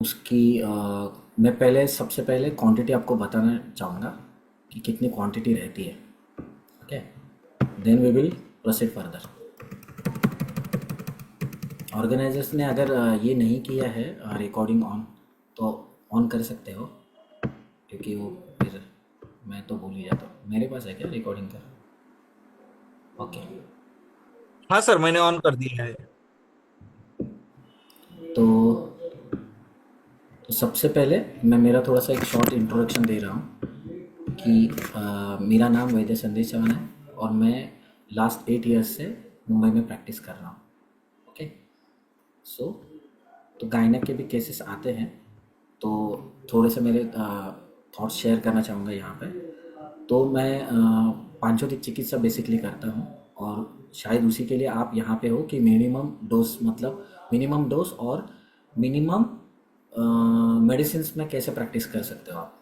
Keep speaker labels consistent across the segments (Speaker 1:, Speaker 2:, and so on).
Speaker 1: उसकी मैं पहले सबसे पहले क्वांटिटी आपको बताना चाहूँगा कि कितनी क्वांटिटी रहती है। Okay, then we will proceed further. Organisers ने अगर ये नहीं किया है रिकॉर्डिंग ऑन, तो ऑन कर सकते हो, क्योंकि वो फिर मैं तो भूल ही जाता हूँ। मेरे पास है क्या रिकॉर्डिंग का? ओके।
Speaker 2: हाँ सर, मैंने ऑन कर दिया है।
Speaker 1: तो सबसे पहले मैं मेरा थोड़ा सा एक शॉर्ट इंट्रोडक्शन दे रहा हूँ कि मेरा नाम वैद्य संदेश चौहान है और मैं लास्ट 8 ईयर्स से मुंबई में प्रैक्टिस कर रहा हूँ। ओके। सो तो गायनक के भी केसेस आते हैं, तो थोड़े से मेरे थॉट्स शेयर करना चाहूँगा यहाँ पे। तो मैं पांचों चिकित्सा बेसिकली करता हूँ, और शायद उसी के लिए आप यहाँ पे हो कि मिनिमम डोज, मतलब मिनिमम डोज और मिनिमम मेडिसिन में कैसे प्रैक्टिस कर सकते हो आप।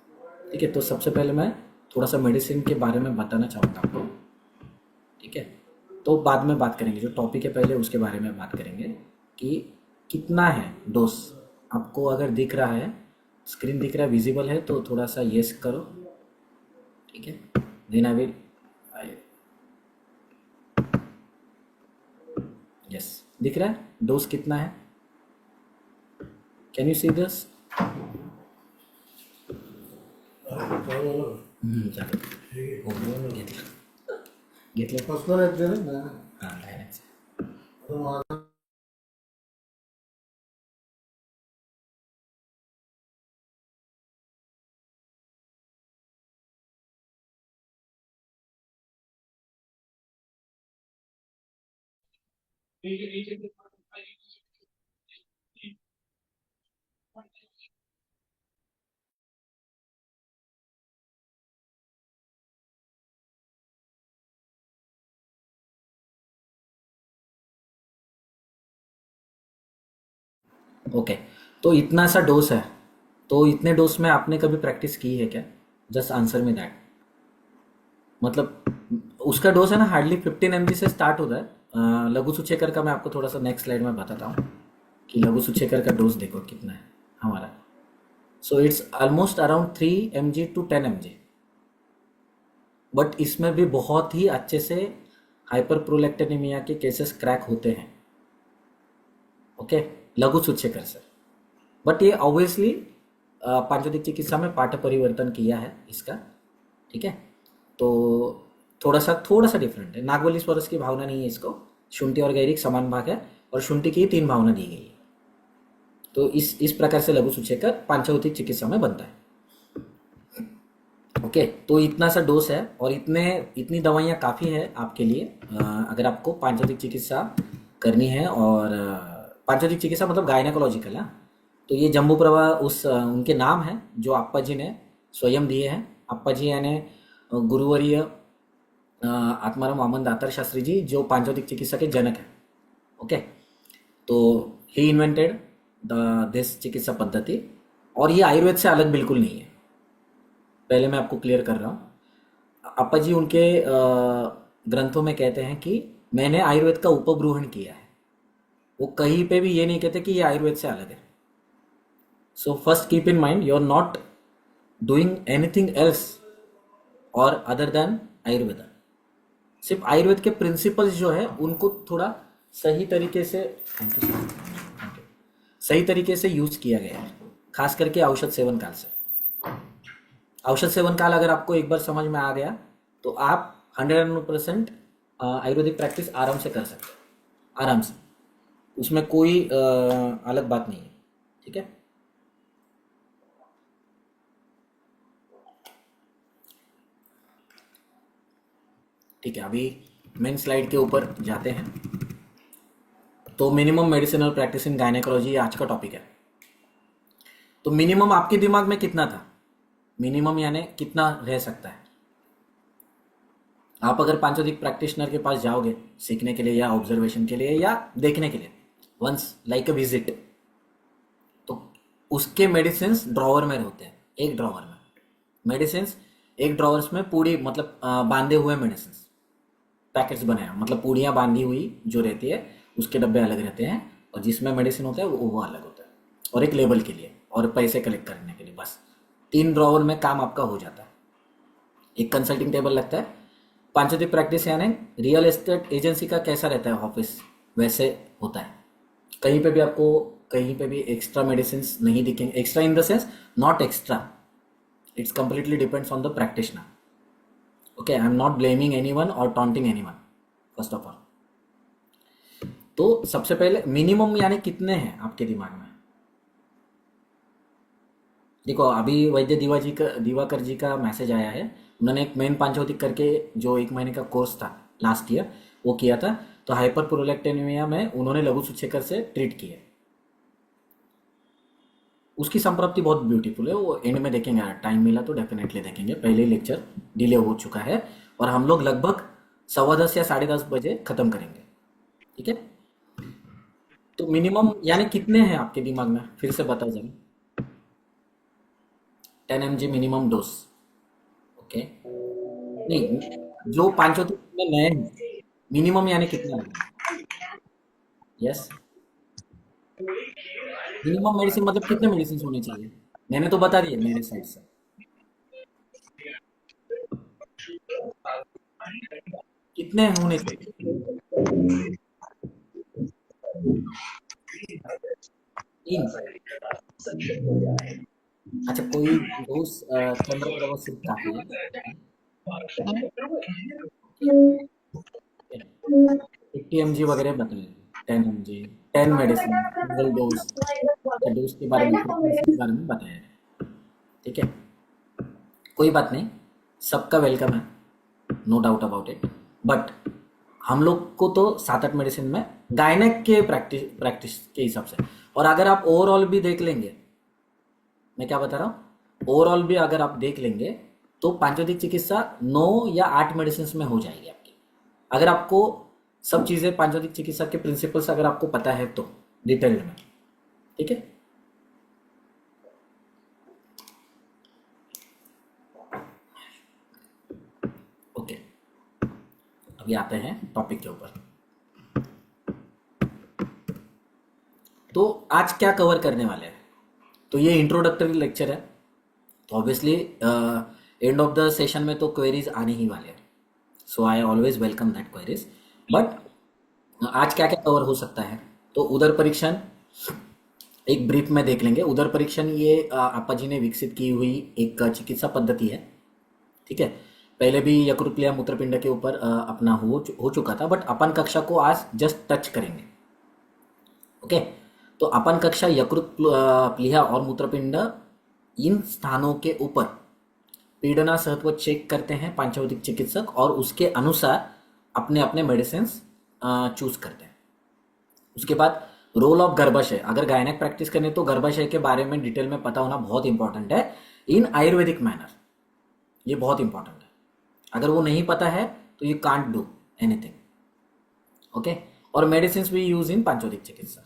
Speaker 1: ठीक है, तो सबसे पहले मैं थोड़ा सा मेडिसिन के बारे में बताना चाहूँगा आपको। ठीक है, तो बाद में बात करेंगे, जो टॉपिक है पहले उसके बारे में बात करेंगे कि कितना है डोज। आपको अगर दिख रहा है, स्क्रीन दिख रहा है, विजिबल है, तो थोड़ा सा यस करो। ठीक है, देन आई विल, यस, दिख रहा है डोज कितना है? Can you see this? चलो हो घेतलं, घेतलं. हां, डायरेक्ट. ओके, तो इतना सा डोज है, तो इतने डोज में आपने कभी प्रैक्टिस की है क्या? जस्ट आंसर में दैट। मतलब उसका डोज है ना, हार्डली 15 mg से स्टार्ट होता है। लघु सुचेकर का मैं आपको थोड़ा सा नेक्स्ट स्लाइड में बताता हूँ कि लघु सुचेकर का डोज देखो कितना है हमारा। So it's almost around 3 mg to 10 mg, but इसमें भी बहुत ही अच्छे से हाइपर प्रोलैक्टिनेमिया के केसेस क्रैक होते हैं। ओके, लघु सुचेकर से। बट ये ऑब्वियसली पांचोदिक चिकित्सा में पाठ परिवर्तन किया है इसका। ठीक है, तो थोड़ा सा डिफरेंट है। नागवली स्वरस की भावना नहीं है इसको, शुंठी और गैरिक समान भाग है, और शुंठी की 3 भावना दी गई है। तो इस प्रकार से लघु सूचेकर पांचभौतिक चिकित्सा में बनता है। ओके, तो इतना सा डोज है, और इतनी दवाइयाँ काफ़ी है आपके लिए अगर आपको पांचभौतिक चिकित्सा करनी है। और पांचभौतिक चिकित्सा मतलब गायनेकोलॉजिकल है। तो ये जम्बू प्रभा उनके नाम हैं जो अप्पा जी ने स्वयं दिए हैं। अप्पा जी यानी गुरुवर्य आत्माराम वामन दातार शास्त्री जी, जो पांचभौतिक चिकित्सा के जनक हैं। ओके, तो ही इन्वेंटेड दिस चिकित्सा पद्धति, और ये आयुर्वेद से अलग बिल्कुल नहीं है। पहले मैं आपको क्लियर कर रहा हूँ। अप्पा जी उनके ग्रंथों में कहते हैं कि मैंने आयुर्वेद का उपग्रहण किया है। वो कहीं पे भी ये नहीं कहते कि ये आयुर्वेद से अलग है। So first keep in mind, you are not doing anything else और अदर देन आयुर्वेदा। सिर्फ आयुर्वेद के प्रिंसिपल्स जो है उनको थोड़ा सही तरीके से, सही तरीके से यूज किया गया है, खास करके औषध सेवन काल से। औषध सेवन काल अगर आपको एक बार समझ में आ गया, तो आप 100% आयुर्वेदिक प्रैक्टिस आराम से कर सकते हैं, आराम से। उसमें कोई अलग बात नहीं है। ठीक है, ठीक है, अभी मेन स्लाइड के ऊपर जाते हैं। तो minimum medicinal practice in gynaecology आज का टॉपिक है। तो मिनिमम आपके दिमाग में कितना था? मिनिमम यानी कितना रह सकता है? आप अगर पांचोदिक प्रैक्टिशनर के पास जाओगे सीखने के लिए, या ऑब्जर्वेशन के लिए, या देखने के लिए, वंस लाइक अ विजिट, तो उसके मेडिसिन ड्रॉवर में होते हैं, एक ड्रॉवर में मेडिसिन, एक ड्रॉवर्स में पूरी, मतलब बांधे हुए मेडिसिन पैकेट्स बने हैं, मतलब पूड़ियाँ बांधी हुई जो रहती है, उसके डब्बे अलग रहते हैं, और जिसमें मेडिसिन होता है वो अलग होता है, और एक लेबल के लिए। और पैसे कलेक्ट करने के लिए, बस 3 ड्रॉवर में काम आपका हो जाता है। एक कंसल्टिंग टेबल लगता है। पांचोतिक प्रैक्टिस यानी रियल एस्टेट एजेंसी का कैसा रहता है ऑफिस, वैसे होता है। कहीं पे भी आपको कहीं पे भी एक्स्ट्रा मेडिसिन नहीं दिखेंगे। Extra in the sense not extra, it's completely depends on the practitioner. Okay, I am not blaming anyone और taunting anyone first of all. तो सबसे पहले मिनिमम यानी कितने हैं आपके दिमाग में। देखो अभी वैद्य दिवाकर जी का मैसेज आया है। उन्होंने एक मेन पांचोतिक करके जो 1 महीने का कोर्स था लास्ट ईयर वो किया था। तो हाइपर प्रोलेक्टेनिमिया में उन्होंने लघु सूचीकर से ट्रीट किया। उसकी संप्राप्ति बहुत ब्यूटीफुल है, वो एंड में देखेंगे, टाइम मिला तो डेफिनेटली देखेंगे। पहले ही लेक्चर डिले हो चुका है और हम लोग लगभग 10:15 या 10:30 बजे खत्म करेंगे। ठीक है, तो मिनिमम यानी कितने हैं आपके दिमाग में, फिर से बताओ जरा। 10 mg मिनिमम डोज। ओके, नहीं, जो पांचों में नए हैं मिनिमम यानी कितना है। यस, मिनिमम मेडिसिन मतलब कितने मेडिसिन होने चाहिए, मैंने तो बता दिया मेरे साइड से। कितने होने चाहिए। 3। अच्छा, कोई डोज चंद्र सिर्फ काफी है। 50 mg वगैरह बताइए। 10 mg, 10 मेडिसिन सिंगल डोज। अच्छा, डोज के बारे में फ्रीक्वेंसी के बारे में बताया। ठीक है, कोई बात नहीं, सबका वेलकम है, no doubt about it. But हम लोग को तो 7-8 मेडिसिन में गायनेक के प्रैक्टिस के हिसाब से। और अगर आप ओवरऑल भी देख लेंगे, मैं क्या बता रहा हूँ, ओवरऑल भी अगर आप देख लेंगे तो पांचोतिक चिकित्सा 9 या 8 मेडिसिन में हो जाएगी आपकी। अगर आपको सब चीज़ें पांचोतिक चिकित्सा के प्रिंसिपल्स अगर आपको पता है तो डिटेल में। ठीक है, ओके, अभी आते हैं टॉपिक के ऊपर। तो आज क्या कवर करने वाले हैं, तो ये इंट्रोडक्टरी लेक्चर है। तो obviously end of the session में तो क्वेरीज आने ही वाले हैं, so I always welcome that queries. But आज क्या क्या कवर हो सकता है, तो उदर परीक्षण एक ब्रीफ में देख लेंगे। उदर परीक्षण ये आपा जी ने विकसित की हुई एक चिकित्सा पद्धति है। ठीक है, पहले भी यकृत प्लीहा मूत्रपिंड के ऊपर अपना हो चुका था, बट अपन कक्षा को आज जस्ट टच करेंगे। ओके, तो अपन कक्षा यकृत प्लीहा और मूत्रपिंड इन स्थानों के ऊपर पीड़ना सहत्व चेक करते हैं पांचवैदिक चिकित्सक, और उसके अनुसार अपने अपने मेडिसिन चूज करते हैं। उसके बाद रोल ऑफ गर्भाशय, अगर गायनेक प्रैक्टिस करने तो गर्भाशय के बारे में डिटेल में पता होना बहुत इंपॉर्टेंट है इन आयुर्वेदिक मैनर, ये बहुत इंपॉर्टेंट है। अगर वो नहीं पता है तो you can't do anything. Okay, और मेडिसिन भी यूज इन पांचवैदिक चिकित्सा।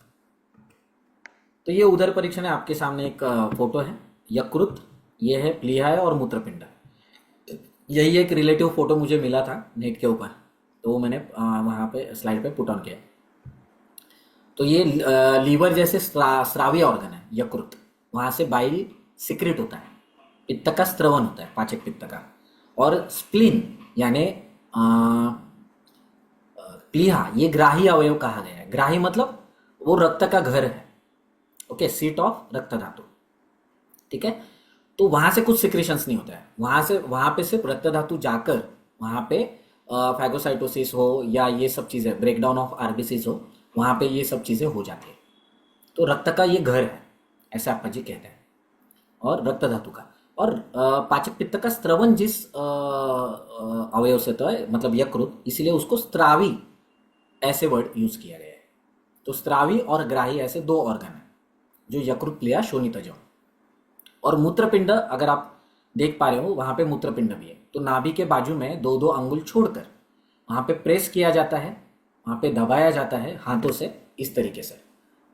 Speaker 1: तो ये उदर परीक्षण है, आपके सामने एक फोटो है, यकृत ये है, प्लीहा है और मूत्रपिंड। यही एक रिलेटिव फोटो मुझे मिला था नेट के ऊपर, तो वो मैंने वहाँ पे स्लाइड पे पुट ऑन किया। तो ये लीवर जैसे स्रावी ऑर्गन है यकृत, वहाँ से बाइल सिक्रेट होता है, पित्त का स्त्रवन होता है, पाचक पित्त का। और स्प्लीन यानी प्लीहा ये ग्राही अवयव कहा गया है। ग्राही मतलब वो रक्त का घर है। ओके, सीट ऑफ रक्त धातु। ठीक है, तो वहां से कुछ सिक्रेशंस नहीं होता है, वहां पे सिर्फ रक्त धातु जाकर वहां पे फैगोसाइटोसिस हो या ये सब चीजें, ब्रेकडाउन ऑफ आरबीसीज हो, वहां पे ये सब चीजें हो जाती है। तो रक्त का ये घर है, ऐसे आपा जी कहते हैं, और रक्त धातु का। और पाचक पित्त का स्त्रवन जिस अवयव से तो है, मतलब यकृत, इसीलिए उसको स्त्रावी ऐसे वर्ड यूज किया गया है। तो स्त्रावी और ग्राही ऐसे 2 ऑर्गन है जो यकृत प्लीहा शोणितजो। और मूत्रपिंड अगर आप देख पा रहे हो, वहां पे मूत्रपिंड भी है। तो नाभि के बाजू में 2-2 अंगुल छोड़कर वहां पे प्रेस किया जाता है, वहां पे दबाया जाता है हाथों से इस तरीके से।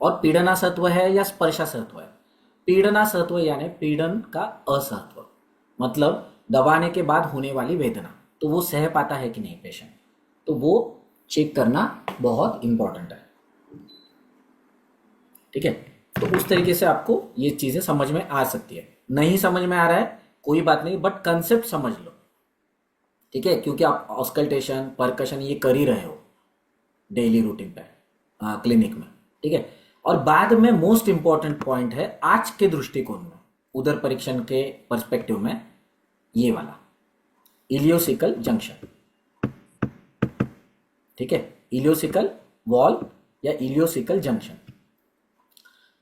Speaker 1: और पीड़ना सत्व है या स्पर्शा सत्व है। पीड़ना सत्व यानी पीड़न का असहत्व, मतलब दबाने के बाद होने वाली वेदना, तो वो सह पाता है कि नहीं पेशेंट, तो वो चेक करना बहुत इंपॉर्टेंट है। ठीक है, तो उस तरीके से आपको ये चीज़ें समझ में आ सकती है। नहीं समझ में आ रहा है कोई बात नहीं, बट कंसेप्ट समझ लो, ठीक है, क्योंकि आप ऑस्कल्टेशन परकशन ये कर ही रहे हो डेली रूटीन पे क्लिनिक में, ठीक है। और बाद में मोस्ट इंपॉर्टेंट पॉइंट है आज के दृष्टिकोण में, उदर परीक्षण के पर्सपेक्टिव में, ये वाला इलियोसिकल जंक्शन, ठीक है, इलियोसिकल वॉल या इलियोसिकल जंक्शन।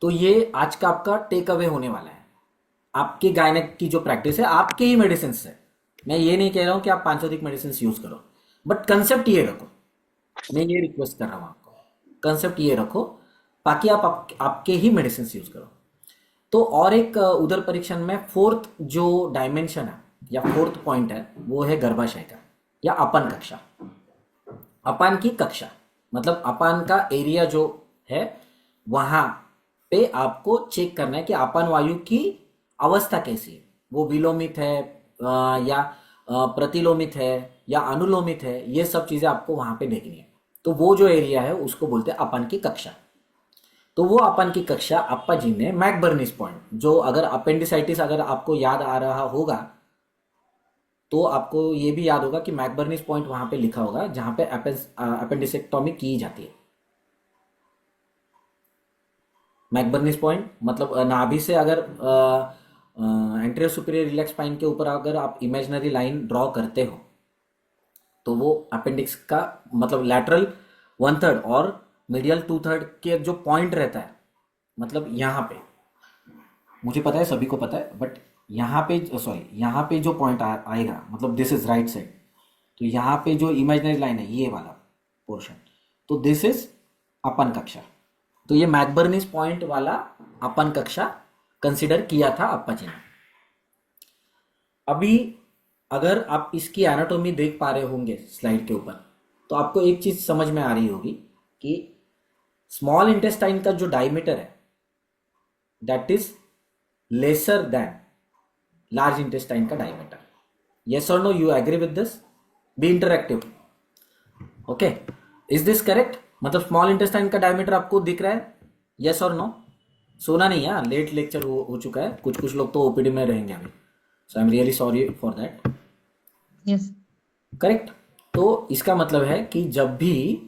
Speaker 1: तो ये आज का आपका टेक अवे होने वाला है। आपके गायनेक की जो प्रैक्टिस है आपके ही मेडिसिन से, मैं ये नहीं कह रहा हूं कि आप 500 मेडिसिन यूज करो, बट कंसेप्ट ये रखो, मैं ये रिक्वेस्ट कर रहा हूं आपको, कंसेप्ट ये रखो, बाकी आपके ही मेडिसिन यूज करो। तो और एक उदर परीक्षण में फोर्थ जो डायमेंशन है या फोर्थ पॉइंट है वो है गर्भाशय का या अपान कक्षा। अपान की कक्षा मतलब अपान का एरिया जो है, वहां पे आपको चेक करना है कि अपान वायु की अवस्था कैसी है, वो विलोमित है या प्रतिलोमित है या अनुलोमित है, ये सब चीजें आपको वहां पे देखनी है। तो वो जो एरिया है उसको बोलते हैं अपान की कक्षा। तो वो अपान की कक्षा अप्पा जी ने मैकबर्निस पॉइंट, जो अगर अपेंडिसाइटिस अगर आपको याद आ रहा होगा तो आपको ये भी याद होगा कि मैकबर्निस पॉइंट वहां पे लिखा होगा जहां पे अपेंडिसेक्टोमी की जाती है। मैकबर्निस पॉइंट मतलब नाभि से अगर एंटीरियर सुपीरियर रिलैक्स स्पाइन के ऊपर अगर आप इमेजिनरी लाइन ड्रॉ करते हो तो वो अपेंडिक्स का मतलब लैटरल 1/3 और मीडियल 2/3 के जो पॉइंट रहता है, मतलब यहाँ पे, मुझे पता है सभी को पता है, बट यहाँ पे सॉरी यहाँ पे जो पॉइंट आएगा मतलब दिस इज राइट साइड, तो यहाँ पे जो इमेजिनरी लाइन है ये वाला पोर्शन, तो दिस इज अपन कक्षा। तो ये मैकबर्निस पॉइंट वाला अपन कक्षा कंसिडर किया था अप्पा जी ने। अभी अगर आप इसकी एनाटोमी देख पा रहे होंगे स्लाइड के ऊपर, तो आपको एक चीज समझ में आ रही होगी कि स्मॉल इंटेस्टाइन का जो डायमीटर है that is lesser than large intestine का डायमीटर। यस और no, you agree with this? Be interactive. Okay, is this correct? मतलब स्मॉल इंटेस्टाइन का डायमीटर आपको दिख रहा है? यस और नो? सोना नहीं है, लेट लेक्चर हो चुका है, कुछ कुछ लोग तो ओपीडी में रहेंगे अभी, so I am really sorry for that.
Speaker 3: Yes.
Speaker 1: Correct. तो इसका मतलब है कि जब भी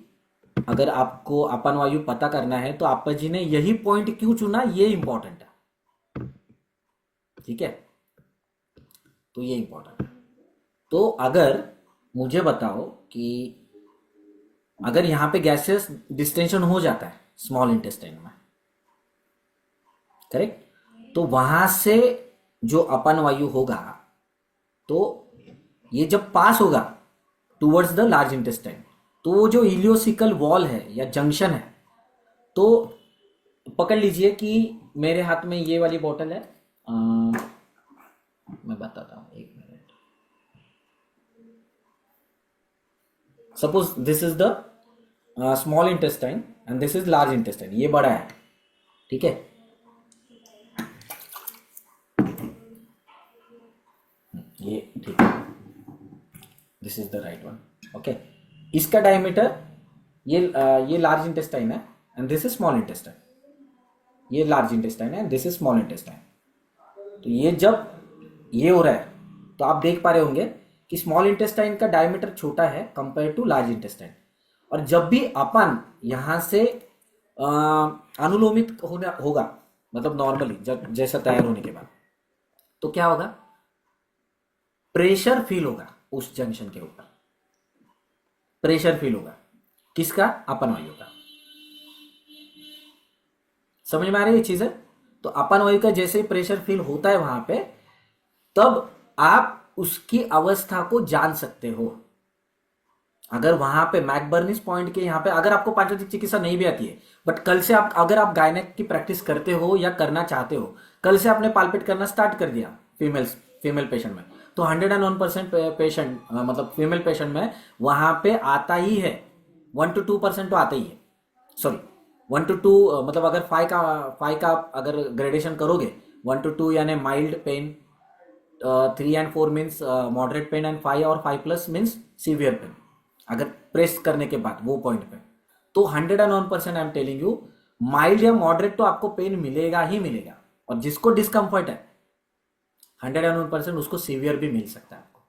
Speaker 1: अगर आपको अपन वायु पता करना है तो आपा जी ने यही पॉइंट क्यों चुना, ये इंपॉर्टेंट है, ठीक है, तो ये इंपॉर्टेंट है। तो अगर मुझे बताओ कि अगर यहां पे गैसेस डिस्टेंशन हो जाता है स्मॉल इंटेस्टाइन में, करेक्ट, तो वहां से जो अपन वायु होगा तो ये जब पास होगा टूवर्ड्स द लार्ज इंटेस्टाइन, तो वो जो इलियोसिकल वॉल है या जंक्शन है, तो पकड़ लीजिए कि मेरे हाथ में ये वाली बोतल है, मैं बताता हूँ, एक minute. Suppose this is the small intestine and this is large intestine, ये बड़ा है, ठीक है, ये ठीक है, this is the right one, okay. इसका डायमीटर ये लार्ज इंटेस्टाइन है and this is small intestine, ये लार्ज इंटेस्टाइन है and this is small intestine. तो ये जब ये हो रहा है तो आप देख पा रहे होंगे कि स्मॉल इंटेस्टाइन का डायमीटर छोटा है कंपेयर टू लार्ज इंटेस्टाइन, और जब भी अपन यहां से अनुलोमित होगा मतलब नॉर्मली जब जैसा तैयार होने के बाद, तो क्या होगा, प्रेशर फील होगा उस जंक्शन के ऊपर, प्रेशर फील होगा किसका, अपन वायु का। समझ में आ रही है चीज है? तो अपन वायु का जैसे प्रेशर फील होता है वहां पे, तब आप उसकी अवस्था को जान सकते हो। अगर वहां पे मैकबर्निस पॉइंट के यहाँ पे अगर आपको पांचोतिक चिकित्सा नहीं भी आती है, बट कल से आप अगर आप गायनेक की प्रैक्टिस करते हो या करना चाहते हो, कल से आपने पाल्पेट करना स्टार्ट कर दिया फीमेल पेशेंट में, तो 101% पेशेंट मतलब फीमेल पेशेंट में वहां पे आता ही है, 1 to 2% तो आता ही है, सॉरी 1 to 2 मतलब अगर 5 का अगर ग्रेडेशन करोगे 1 to 2 यानी mild pain, 3 and 4 means moderate pain and 5 और 5+ मीन्स सीवियर पेन, अगर प्रेस करने के बाद वो पॉइंट पे, तो 101% I am telling you mild या मॉडरेट तो आपको पेन मिलेगा ही मिलेगा, और जिसको डिस्कम्फर्ट है 101% उसको सीवियर भी मिल सकता है आपको।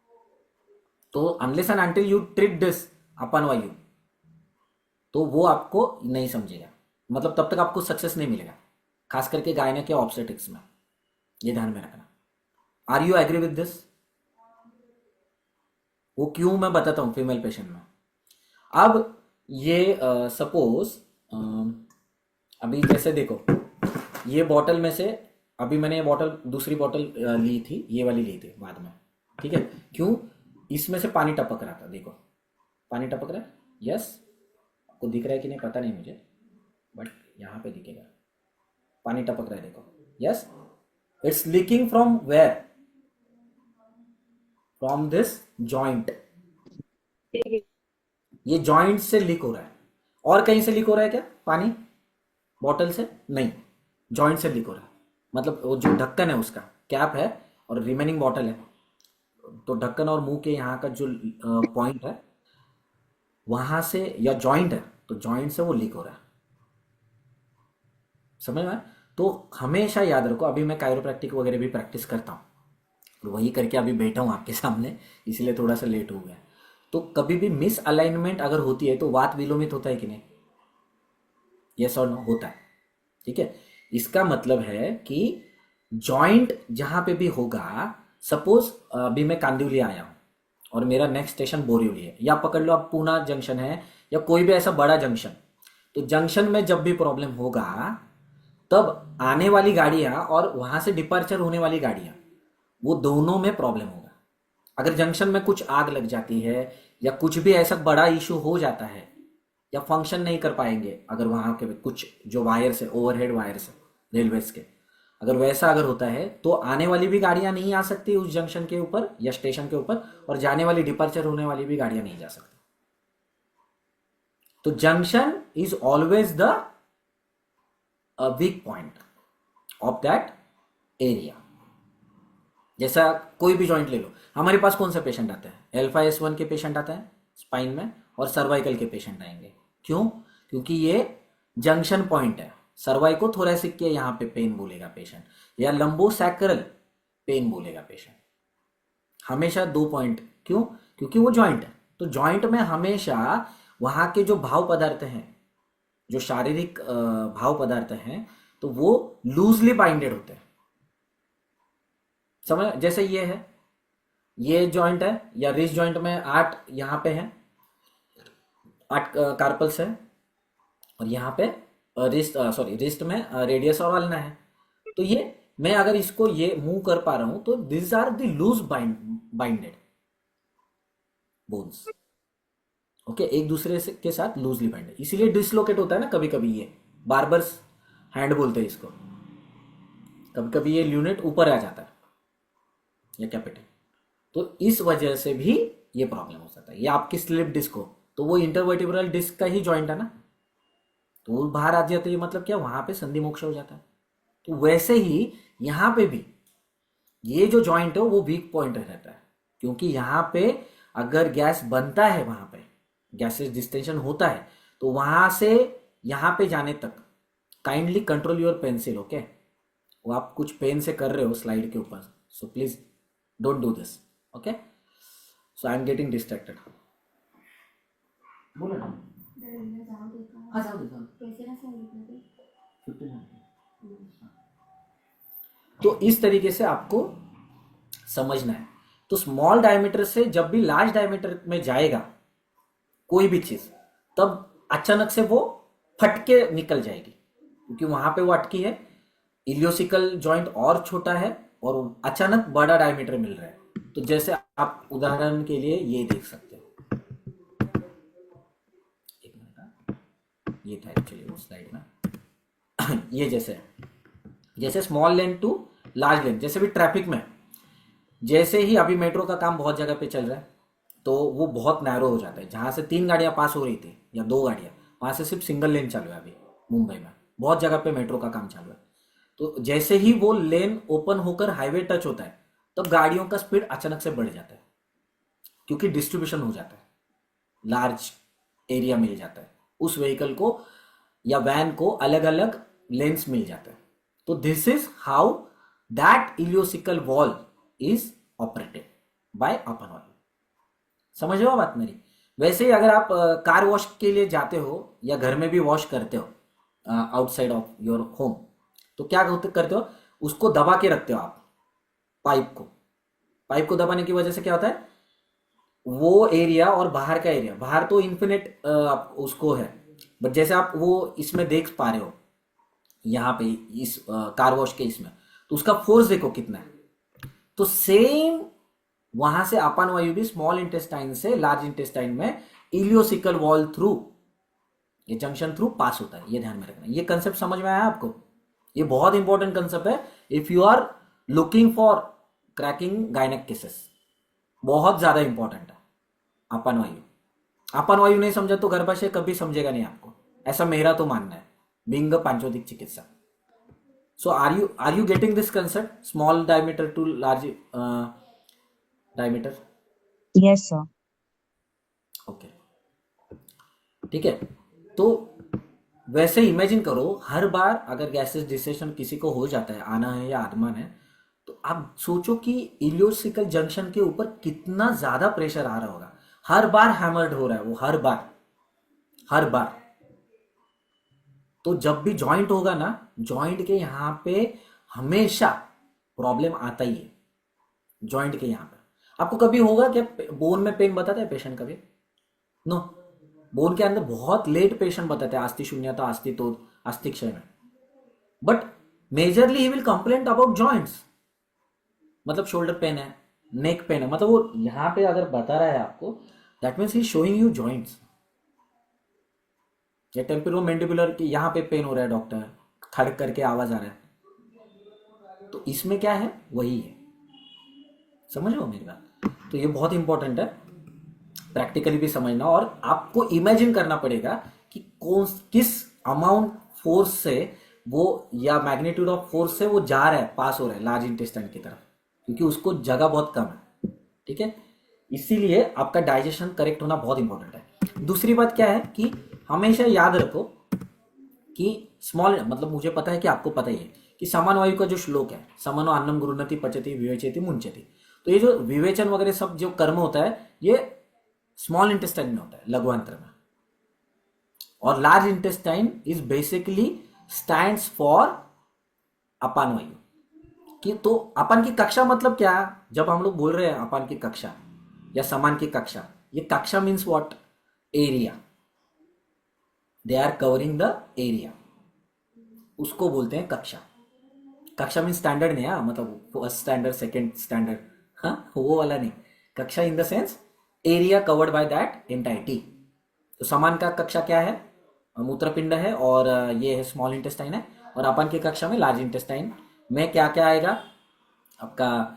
Speaker 1: तो unless and until you treat this अपन वायु, तो वो आपको नहीं समझेगा, मतलब तब तक आपको सक्सेस नहीं मिलेगा, खास करके गायनेक या ऑब्स्टेट्रिक्स में। ये ध्यान में रखना। Are you agree with this? वो क्यों मैं बताता हूँ फीमेल पेशेंट में। अब ये सपोज अभी जैसे देखो, ये बॉटल में से अभी मैंने ये बॉटल, दूसरी बॉटल ली थी, ये वाली ली थी बाद में, ठीक है। क्यों? इसमें से पानी टपक रहा था, देखो पानी टपक रहा है। यस, आपको दिख रहा है कि नहीं पता नहीं मुझे, बट यहाँ पे दिखेगा पानी टपक रहा है, देखो। Yes, it's leaking from where? From this joint. ये जॉइंट से लीक हो रहा है। और कहीं से लीक हो रहा है क्या पानी? बॉटल से नहीं, जॉइंट से लीक हो रहा है। मतलब वो जो ढक्कन है उसका कैप है और रिमेनिंग बॉटल है, तो ढक्कन और मुंह के यहाँ का जो पॉइंट है वहां से, या जॉइंट है तो जॉइंट से वो लीक हो रहा है। समझ में आया? तो हमेशा याद रखो, अभी मैं कायरोप्रैक्टिक वगैरह भी प्रैक्टिस करता हूँ, और वही करके अभी बैठा हूँ आपके सामने, इसलिए थोड़ा सा लेट हो गया। तो कभी भी मिस अलाइनमेंट अगर होती है तो वात विलोमित होता है कि नहीं? यस और नो? होता है, ठीक है। इसका मतलब है कि जॉइंट जहां पे भी होगा, सपोज अभी मैं कांदिवली आया हूं और मेरा नेक्स्ट स्टेशन बोरिवली है, या पकड़ लो आप पूना जंक्शन है, या कोई भी ऐसा बड़ा जंक्शन, तो जंक्शन में जब भी प्रॉब्लम होगा तब आने वाली गाड़ियां और वहां से डिपार्चर होने वाली गाड़ियां, वो दोनों में प्रॉब्लम होगा। अगर जंक्शन में कुछ आग लग जाती है या कुछ भी ऐसा बड़ा इशू हो जाता है, या फंक्शन नहीं कर पाएंगे अगर वहां के कुछ जो वायर्स है, ओवरहेड वायर्स है रेलवेज के, अगर वैसा अगर होता है तो आने वाली भी गाड़ियां नहीं आ सकती उस जंक्शन के ऊपर या स्टेशन के ऊपर, और जाने वाली डिपार्चर होने वाली भी गाड़ियां नहीं जा सकती। तो junction is always the weak point of that area. जैसा कोई भी जॉइंट ले लो, हमारे पास कौन सा पेशेंट आता है? L5S1 के पेशेंट आता है स्पाइन में, और सर्वाइकल के पेशेंट आएंगे। क्यों? क्योंकि ये जंक्शन पॉइंट है। सर्वाइको थोरेसिक के यहाँ पे पेन बोलेगा पेशेंट, या लंबो सैक्रल पेन बोलेगा पेशेंट। हमेशा दो पॉइंट। क्यों? क्योंकि वो जॉइंट है। तो जॉइंट में हमेशा वहां के जो भाव पदार्थ हैं, जो शारीरिक भाव पदार्थ हैं, तो वो लूजली बाइंडेड होते हैं। समझ? जैसे ये है, ये जॉइंट है, या रिस्ट जॉइंट में 8 यहाँ पे है, 8 कार्पल्स है, और यहाँ पे रिस्ट, सॉरी रिस्ट में रेडियस और अल्ना है। तो ये मैं अगर इसको ये मूव कर पा रहा हूं तो this are the loose binded bones. Okay, एक दूसरे से के साथ लूजली बाइंडेड, इसीलिए डिसलोकेट होता है ना कभी कभी। ये बार्बर्स हैंड बोलते हैं इसको। कभी कभी ये ल्यूनेट ऊपर आ जाता है, या कैपिटल, तो इस वजह से भी ये प्रॉब्लम हो सकता है। ये आपकी स्लिप डिस्क हो तो वो इंटरवर्टिब्रल डिस्क का ही जॉइंट है ना, तो वो बाहर आ जाता है, ये मतलब क्या, वहां पे संधि मोक्ष हो जाता है। तो वैसे ही यहां पे भी ये जो जॉइंट है वो वीक पॉइंट रहता है, क्योंकि यहां पे अगर गैस बनता है, वहां पे गैसेस डिस्टेंशन होता है, तो वहां से यहां पे जाने तक kindly control your pencil. Okay, वो आप कुछ पेन से कर रहे हो स्लाइड के ऊपर, so please don't do this. Okay, so I am getting distracted. बोलो ना। हाँ जाओ जाओ। 1500। तो इस तरीके से आपको समझना है। तो स्मॉल डायमीटर से जब भी लार्ज डायमीटर में जाएगा कोई भी चीज, तब अचानक से वो फटके निकल जाएगी, क्योंकि वहां पे वो अटकी है। इलियोसिकल जॉइंट और छोटा है और अचानक बड़ा डायमीटर मिल रहा है। तो जैसे आप उदाहरण के लिए ये देख सकते हो, एक मिनट, ये था एक्चुअली वो स्लाइड में। ये जैसे स्मॉल लेन टू लार्ज लेन, जैसे भी ट्रैफिक में, जैसे ही अभी मेट्रो का काम बहुत जगह पे चल रहा है तो वो बहुत नैरो हो जाता है। जहां से 3 गाड़ियां पास हो रही थी या 2 गाड़ियां, वहां से सिर्फ सिंगल लेन चालू है। अभी मुंबई में बहुत जगह पे मेट्रो का काम चालू है, तो जैसे ही वो लेन ओपन होकर हाईवे टच होता है तब गाड़ियों का स्पीड अचानक से बढ़ जाता है, क्योंकि डिस्ट्रीब्यूशन हो जाता है, लार्ज एरिया मिल जाता है उस व्हीकल को। या वैन को अलग अलग लेंस मिल जाता है। तो this is how that ileocaecal wall is operated by upper wall. समझ रहे हो बात मेरी? वैसे ही अगर आप कार वॉश के लिए जाते हो या घर में भी वॉश करते हो आउटसाइड ऑफ योर होम, तो क्या करते हो, उसको दबा के रखते हो आप पाइप को। पाइप को दबाने की वजह से क्या होता है, वो एरिया और बाहर का एरिया, बाहर तो इन्फिनिट उसको है, बट जैसे आप वो इसमें देख पा रहे हो यहाँ पे इस कार वॉश के इसमें, तो उसका फोर्स देखो कितना है। तो सेम वहां से अपान वायु भी स्मॉल इंटेस्टाइन से लार्ज इंटेस्टाइन में इलियोसिकल वॉल थ्रू, ये जंक्शन थ्रू पास होता है। ये ध्यान में रखना। ये कंसेप्ट समझ में आया आपको? ये बहुत इंपॉर्टेंट कंसेप्ट है if you are looking for cracking gynaec cases. बहुत ज्यादा इंपॉर्टेंट है अपान वायु। अपान वायु नहीं समझा तो गर्भाशय कभी समझेगा नहीं आपको, ऐसा मेरा तो मानना है बीइंग अ पांचोदिक चिकित्सा। So are you getting this concept, small diameter to large diameter?
Speaker 3: Yes, sir.
Speaker 1: Okay, ठीक है। तो वैसे इमेजिन करो, हर बार अगर गैसेस डिसेशन किसी को हो जाता है, आना है या आगमन है, तो आप सोचो कि इलियोसिकल जंक्शन के ऊपर कितना ज्यादा प्रेशर आ रहा होगा। हर बार हैमर्ड हो रहा है वो, हर बार हर बार। तो जब भी जॉइंट होगा ना, जॉइंट के यहाँ पे हमेशा प्रॉब्लम आता ही है। जॉइंट के यहाँ पे आपको कभी होगा क्या बोन में पेन बताता है पेशेंट कभी? नो। बोन के अंदर बहुत लेट पेशेंट बताते हैं अस्थि शून्यता, अस्थि तो अस्थि क्षय में, but majorly he will complaint about joints. मतलब शोल्डर पेन है, नेक पेन है, मतलब वो यहाँ पे अगर बता रहा है आपको, that means he showing you joints. या टेम्पोरो मैंडिबुलर की यहाँ पे पेन हो रहा है डॉक्टर, खड़क करके आवाज आ रहा है, तो इसमें क्या है, वही है। समझ लो मेरी बात? तो ये बहुत इंपॉर्टेंट है, प्रैक्टिकली भी समझना, और आपको इमेजिन करना पड़ेगा कि कौन किस अमाउंट फोर्स से वो, या मैग्नीट्यूड ऑफ फोर्स से वो जा रहा है, पास हो रहा है लार्ज इंटेस्टाइन की तरफ, क्योंकि उसको जगह बहुत कम है। ठीक है, इसीलिए आपका डाइजेशन करेक्ट होना बहुत इंपॉर्टेंट है। दूसरी बात क्या है कि हमेशा याद रखो कि स्मॉल, मतलब मुझे पता है कि आपको पता ही है कि समान वायु का जो श्लोक है, समनो अन्नम गृह्णति पचति विवेचयति मुंचति, तो ये जो विवेचन वगैरह सब जो कर्म होता है, ये स्मॉल इंटेस्टाइन में होता है, लघुआंत्र में। और large intestine is basically stands for अपान वायु। कि तो अपान की कक्षा मतलब क्या? जब हम लोग बोल रहे हैं अपान की कक्षा या समान की कक्षा, ये कक्षा means what? Area. They are covering the area, उसको बोलते हैं कक्षा। कक्षा मीन स्टैंडर्ड नहीं, हाँ, मतलब फर्स्ट स्टैंडर्ड सेकंड स्टैंडर्ड, हाँ वो वाला नहीं। कक्षा इन the sense area covered by that entity. तो समान का कक्षा क्या है? मूत्रपिंड है, और ये है स्मॉल इंटेस्टाइन है। और अपन की कक्षा में लार्ज इंटेस्टाइन में क्या क्या आएगा आपका?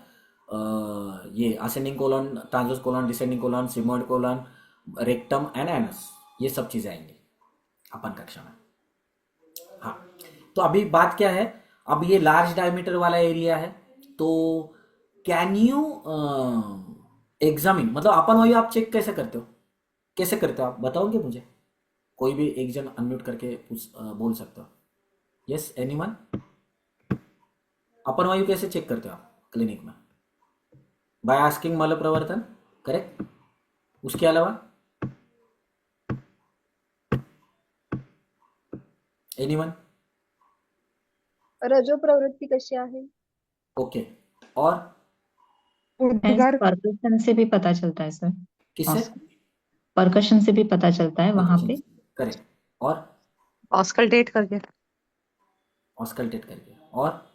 Speaker 1: ये ascending colon, transverse colon, descending colon, sigmoid colon, rectum and anus, ये सब चीजें आएंगी अपन कक्षा में। हाँ, तो अभी बात क्या है, अब ये लार्ज डायमीटर वाला एरिया है, तो कैन यू एग्जामिन, मतलब अपन वायु आप चेक कैसे करते हो? कैसे करते हो आप बताओगे मुझे? कोई भी एक जन अनम्यूट करके बोल सकते हो। Yes, anyone? अपन वायु कैसे चेक करते हो आप क्लिनिक में? बाय आस्किंग मल प्रवर्तन, करेक्ट? उसके अलावा एनीवन?
Speaker 4: रजो प्रवृत्ति कशी आहे?
Speaker 1: ओके, और
Speaker 3: उद्गार
Speaker 5: परकशन से भी पता चलता है सर।
Speaker 1: किससे?
Speaker 5: परकशन से भी पता चलता है वहां पे।
Speaker 1: करेक्ट, और
Speaker 3: ऑस्कल्टेट करके।
Speaker 1: ऑस्कल्टेट करके, और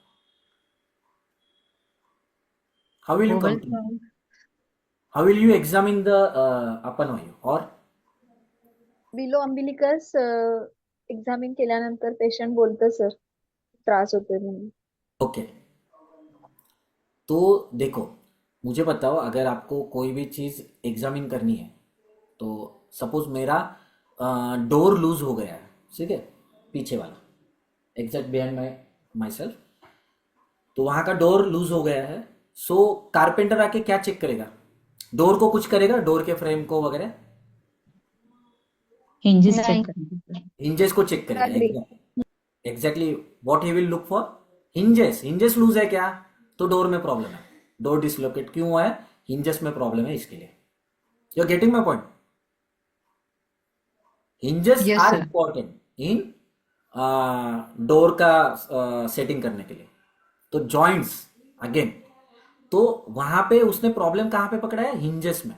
Speaker 1: how will you
Speaker 5: Vowel
Speaker 1: complete,
Speaker 5: sound.
Speaker 1: How will you examine the अपन वायु? और
Speaker 4: बिलो अम्बिलिकस एक्झामिन केल्यानंतर पेशंट बोलतं सर त्रास होतोय म्हणून.
Speaker 1: ओके, तो देखो, मुझे बताओ, अगर आपको कोई भी चीज़ एग्जामिन करनी है, तो सपोज मेरा डोर लूज हो गया है, ठीक है, पीछे वाला एग्जैक्ट बिहाइंड माई सेल्फ, तो वहाँ का डोर लूज हो गया है। सो कारपेंटर आके क्या चेक करेगा? डोर को कुछ करेगा, डोर के फ्रेम को वगैरह?
Speaker 5: He hinges
Speaker 4: नहीं।
Speaker 5: check करेंगे सर।
Speaker 1: हिंजेस को चेक करेगा।
Speaker 4: Agree.
Speaker 1: Exactly what he will look for, hinges. Hinges loose है क्या, तो डोर में प्रॉब्लम है, डोर डिसलोकेट क्यों हुआ है, हिंजेस में प्रॉब्लम है, इसके लिए। You are getting my point. Hinges
Speaker 3: Yes,
Speaker 1: are
Speaker 3: sir.
Speaker 1: Important in door का सेटिंग करने के लिए। तो जॉइंट्स अगेन, तो वहां पे उसने प्रॉब्लम कहां पे पकड़ा है, हिंजेस में।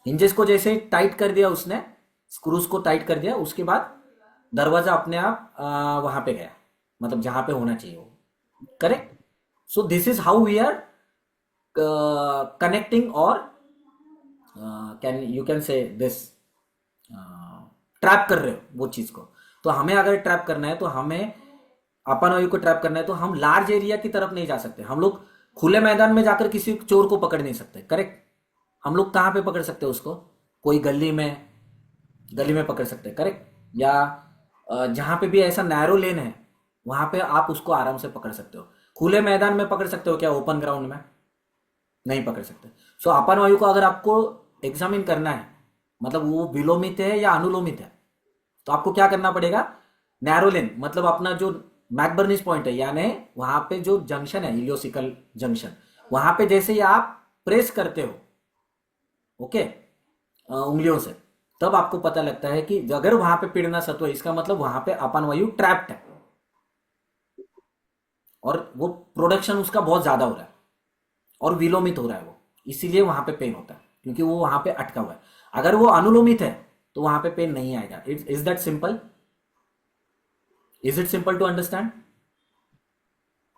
Speaker 1: हिंजेस को जैसे टाइट कर दिया उसने, स्क्रूज को टाइट कर दिया, उसके बाद दरवाजा अपने आप वहां पे गया, मतलब जहां पे होना चाहिए वो। Correct. So this is how we are connecting, और can you can say this, trap कर रहे हो वो चीज को। तो हमें अगर ट्रैप करना है, तो हमें अपन वायु को ट्रैप करना है, तो हम लार्ज एरिया की तरफ नहीं जा सकते। हम लोग खुले मैदान में जाकर किसी चोर को पकड़ नहीं सकते। करेक्ट। हम लोग कहां पे पकड़ सकते हैं उसको, कोई गली में पकड़ सकते हैं। करेक्ट। या जहां पे भी ऐसा नैरो लेन है, वहां पे आप उसको आराम से पकड़ सकते हो। खुले मैदान में पकड़ सकते हो क्या, ओपन ग्राउंड में नहीं पकड़ सकते। सो अपान वायु को अगर आपको एग्जामिन करना है, मतलब वो विलोमित है या अनुलोमित है, तो आपको क्या करना पड़ेगा, नैरो लेन, मतलब अपना जो मैकबर्निस पॉइंट है, यानी वहां पे जो जंक्शन है, इलियोसिकल जंक्शन, वहां पे जैसे ही आप प्रेस करते हो, ओके, उंगलियों से, तब आपको पता लगता है कि अगर वहां पे पीड़ना सत्व है, इसका मतलब वहां पे अपान वायु ट्रैप्ड है, और वो प्रोडक्शन उसका बहुत ज्यादा हो रहा है और विलोमित हो रहा है वो, इसीलिए वहां पे पेन होता है, क्योंकि वो वहां पे अटका हुआ है। अगर वो अनुलोमित है तो वहां पे पेन नहीं आएगा। Is that simple? Is it simple to understand?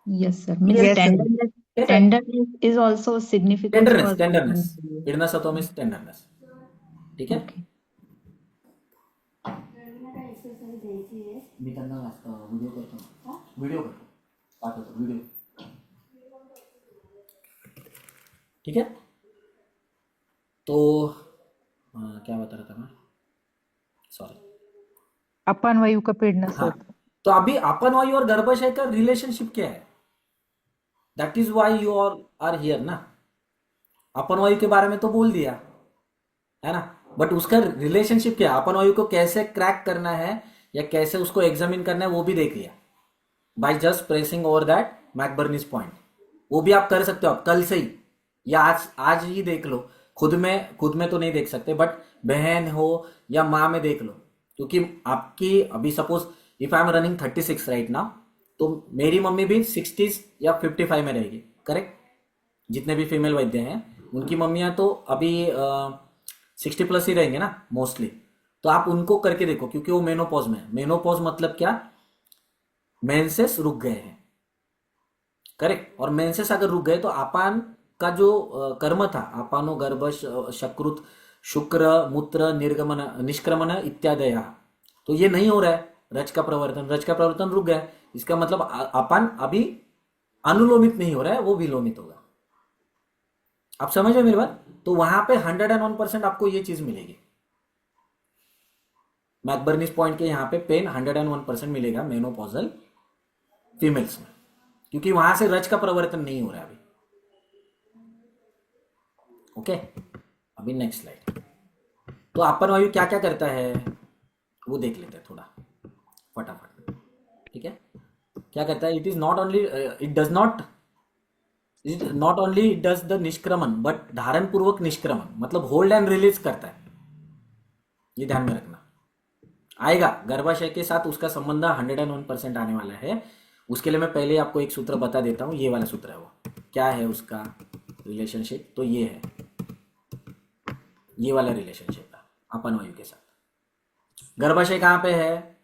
Speaker 5: Yes, sir. Means
Speaker 3: Yes, sir.
Speaker 5: tenderness is also significant for
Speaker 1: tenderness, पीड़ना सत्व में टेंडरनेस। ठीक है।
Speaker 5: Okay.
Speaker 1: मी त्यांना व्हिडिओ करतो, पाठवतो व्हिडिओ। ठीक है। तो क्या बता रहा था मैं, सॉरी।
Speaker 3: अपान वायु का पीड़ना
Speaker 1: हाँ,
Speaker 3: सत्व.
Speaker 1: तो अभी अपान वायु और गर्भाशय का रिलेशनशिप क्या है, that is why you are here ना। अपान वायु के बारे में तो बोल दिया है ना, बट उसका रिलेशनशिप क्या है, अपान वायु को कैसे क्रैक करना है या कैसे उसको एग्जामिन करना है वो भी देख लिया, by just pressing over that McBurney's point. वो भी आप कर सकते हो, आप कल से ही या आज ही देख लो। खुद में तो नहीं देख सकते, बट बहन हो या माँ में देख लो, क्योंकि आपकी अभी suppose if I am running 36 right now, तो मेरी मम्मी भी 60s या 55 में रहेगी। करेक्ट। जितने भी फीमेल वैद्य हैं उनकी मम्मियां तो अभी 60 प्लस ही रहेंगे ना मोस्टली। तो आप उनको करके देखो, क्योंकि वो मेनोपॉज में है। मेनोपॉज मतलब क्या, मेंसेस रुक गए हैं। करेक्ट। और मेंसेस अगर रुक गए तो अपान का जो कर्म था, अपानो गर्भ शकृत शुक्र मूत्र निर्गमन निष्क्रमण इत्यादि, तो ये नहीं हो रहा है। रज का प्रवर्तन रुक गया है। इसका मतलब अपान अभी अनुलोमित नहीं हो रहा है, वो विलोमित होगा। आप समझ रहे मेरी बात? तो वहां पे 101% आपको ये चीज मिलेगी। मैकबर्निस पॉइंट के यहाँ पे पेन 101% मिलेगा मेनोपॉजल फीमेल्स में, क्योंकि वहां से रज का प्रवर्तन नहीं हो रहा है अभी। ओके। अभी नेक्स्ट स्लाइड। तो अपान वायु क्या क्या करता है वो देख लेते हैं थोड़ा फटाफट। ठीक है। क्या करता है, it is not only it does the निष्क्रमण, बट धारण पूर्वक निष्क्रमण, मतलब होल्ड एंड रिलीज करता है। ये ध्यान में रखना। आएगा गर्भाशय के साथ उसका संबंध 101% आने वाला है। उसके लिए मैं पहले आपको एक सूत्र बता देता हूं। ये वाला सूत्र है, वो क्या है उसका रिलेशनशिप, तो ये है, ये वाला रिलेशनशिप है अपान वायु के साथ। गर्भाशय कहां पे है,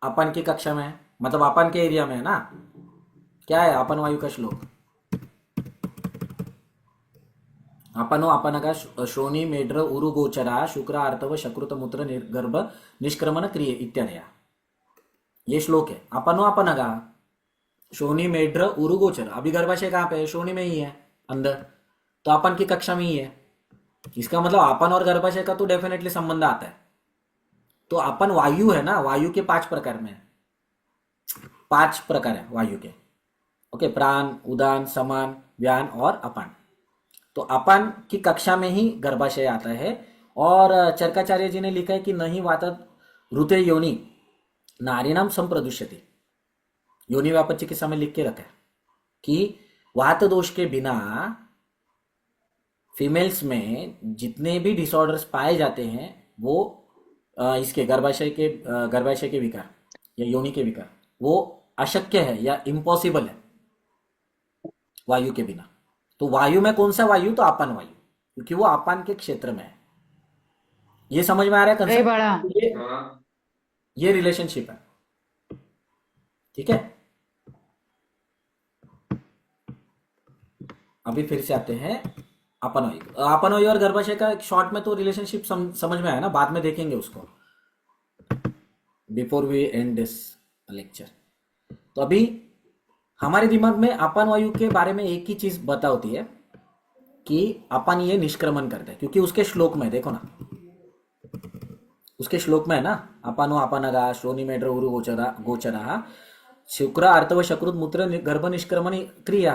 Speaker 1: अपान की कक्षा में है, मतलब अपान के एरिया में है ना। क्या है अपान वायु का श्लोक, अपनो अपनगा श्रोणी मेढ्र उरु गोचरा शुक्र आर्तव शकृत मूत्र गर्भ निष्क्रमण क्रिय इत्यादि, ये श्लोक है। अपनो अपनगा श्रोणी मेढ्र उरु गोचर, अभी गर्भाशय कहां पे है, श्रोणी में ही है अंदर, तो अपन की कक्षा में ही है। इसका मतलब अपन और गर्भाशय का तो डेफिनेटली संबंध आता है। तो अपन वायु है ना, वायु के 5 प्रकार में, 5 प्रकार है वायु के। ओके, प्राण, उदान, समान, व्यान और अपान। तो अपान की कक्षा में ही गर्भाशय आता है। और चरकाचार्य जी ने लिखा है कि नहीं ऋते योनि नारीणाम संप्रदुष्यति। योनि व्यापक चिकित्सा में लिख के रखा है कि वात दोष के बिना फीमेल्स में जितने भी डिसऑर्डर्स पाए जाते हैं वो इसके गर्भाशय के विकार या योनि के विकार वो अशक्य है या इम्पॉसिबल है वायु के बिना। तो वायु में कौन सा वायु? तो आपान वायु, क्योंकि वो आपान के क्षेत्र में है। ये समझ में आ रहा है
Speaker 3: अरे
Speaker 1: कंसेप्ट?
Speaker 3: बाळा
Speaker 1: ये रिलेशनशिप है, ठीक है। अभी फिर से आते हैं अपन वायु। अपन वायु और गर्भाशय का एक शॉर्ट में तो रिलेशनशिप समझ में आया ना, बाद में देखेंगे उसको, before we end this lecture. तो अभी हमारे दिमाग में अपन वायु के बारे में एक ही चीज बता होती है कि अपन ये निष्क्रमण करते हैं, क्योंकि उसके श्लोक में देखो ना, उसके श्लोक में है ना, अपानो अपनगा श्रोणी मेड्र उरु गोचरा शुक्र अर्थव शकृत मूत्र गर्भ निष्क्रमण क्रिया।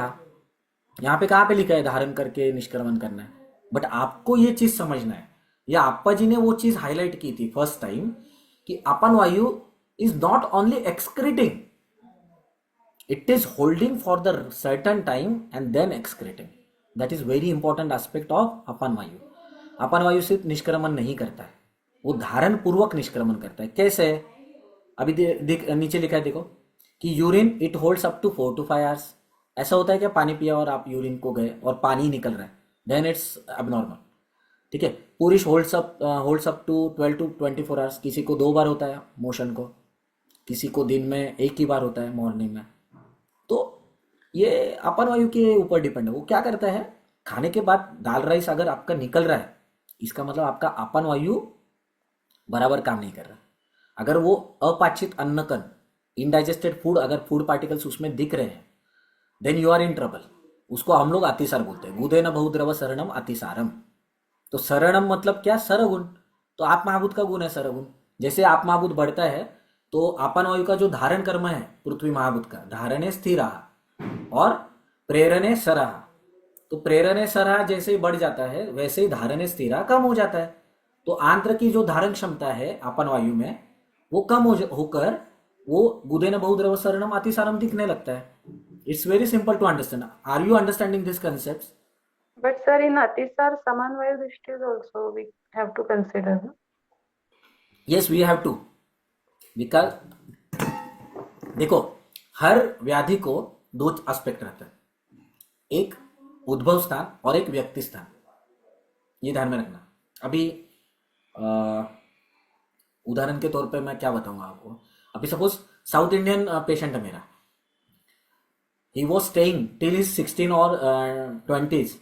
Speaker 1: यहाँ पे कहाँ पे लिखा है धारण करके निष्क्रमण करना है? बट आपको ये चीज समझना है, या अप्पा जी ने वो चीज हाईलाइट की थी फर्स्ट टाइम कि अपन वायु is not only excreting, it is holding for the certain time and then excreting. That is very important aspect of अपन वायु। अपन वायु सिर्फ निष्क्रमण नहीं करता है, वो धारण पूर्वक निष्क्रमण करता है। कैसे? अभी नीचे लिखा है देखो कि urine it holds up to 4 to 5 hours। ऐसा होता है कि पानी पिया और आप यूरिन को गए और पानी निकल रहा है, देन इट्स अबनॉर्मल, ठीक है। पुरुष holds up to 12 to 24 hours। किसी को 2 बार होता है मोशन को, किसी को दिन में 1 ही बार होता है मॉर्निंग में। तो ये अपन वायु के ऊपर डिपेंड है। वो क्या करता है, खाने के बाद दाल राइस अगर आपका निकल रहा है, इसका मतलब आपका अपन वायु बराबर काम नहीं कर रहा। अगर वो अपाचित अन्न कण, इनडाइजेस्टेड फूड, अगर फूड पार्टिकल्स उसमें दिख रहे हैं, then you are in trouble. उसको हम लोग अतिसार बोलते हैं। गुदेन बहुद्रव शरणम अतिसारम। तो शरणम मतलब क्या? सरगुण। तो आप महाभूत का गुण है सरगुण। जैसे आप महाभूत बढ़ता है तो अपन वायु का जो धारण कर्म है पृथ्वी महाभूत का, धारणे स्थिरा और प्रेरणे सरहा। तो प्रेरणे सरहा जैसे ही बढ़ जाता है वैसे ही धारणे स्थिरा कम हो जाता है। तो आंत्र की जो धारण क्षमता है अपन वायु में वो कम होकर वो गुदेन बहुद्रव शरणम अतिसारम दिखने लगता है। It's very simple to understand. Are you understanding this concept?
Speaker 6: But sir, in Atisar, Samanvaya Drishti is also we have to consider. No?
Speaker 1: Yes we have to, because देखो हर व्याधि को 2 एस्पेक्ट रहता है, एक उद्भव स्थान और एक व्यक्ति स्थान। ये ध्यान में रखना। अभी उदाहरण के तौर पे मैं क्या बताऊंगा आपको। अभी सपोज साउथ इंडियन पेशेंट है मेरा, he was staying till his 16 और 20s,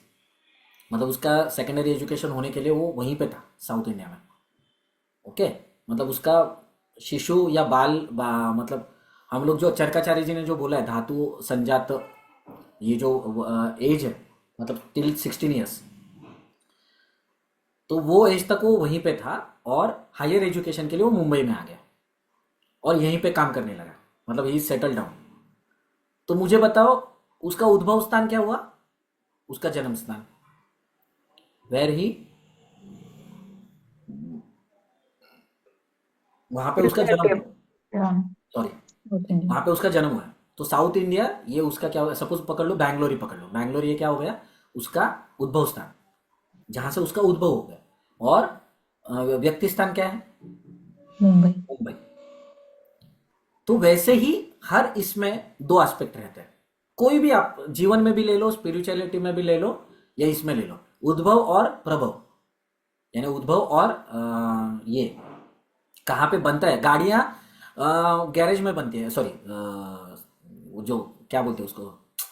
Speaker 1: मतलब उसका सेकेंडरी एजुकेशन होने के लिए वो वहीं पे था साउथ इंडिया में, ओके। मतलब उसका शिशु या मतलब हम लोग जो चरकाचार्य जी ने जो बोला है धातु संजात, ये जो एज है मतलब टिल 16 years, तो वो एज तक वो वहीं पे था और हायर एजुकेशन के लिए वो मुंबई में आ गया और यहीं पे काम करने लगा, मतलब ही सेटल डाउन। तो मुझे बताओ उसका उद्भव स्थान क्या हुआ? उसका जन्म स्थान, वेर ही, वहां पे उसका जन्म, सॉरी वहां पे उसका जन्म हुआ है। तो साउथ इंडिया ये उसका क्या हुआ? सपोज पकड़ लो बैंगलोर ही पकड़ लो, बैंगलोर ये क्या हो गया? उसका उद्भव स्थान, जहां से उसका उद्भव हो गया। और व्यक्ति स्थान क्या है? मुंबई। तो वैसे ही हर इसमें 2 एस्पेक्ट रहते हैं। कोई भी आप जीवन में भी ले लो, स्पिरिचुअलिटी में भी ले लो, या इसमें ले लो, उद्भव और प्रभव, यानी उद्भव और ये कहाँ पे बनता है? गाड़ियां गैरेज में बनती है, सॉरी जो क्या बोलते हैं उसको,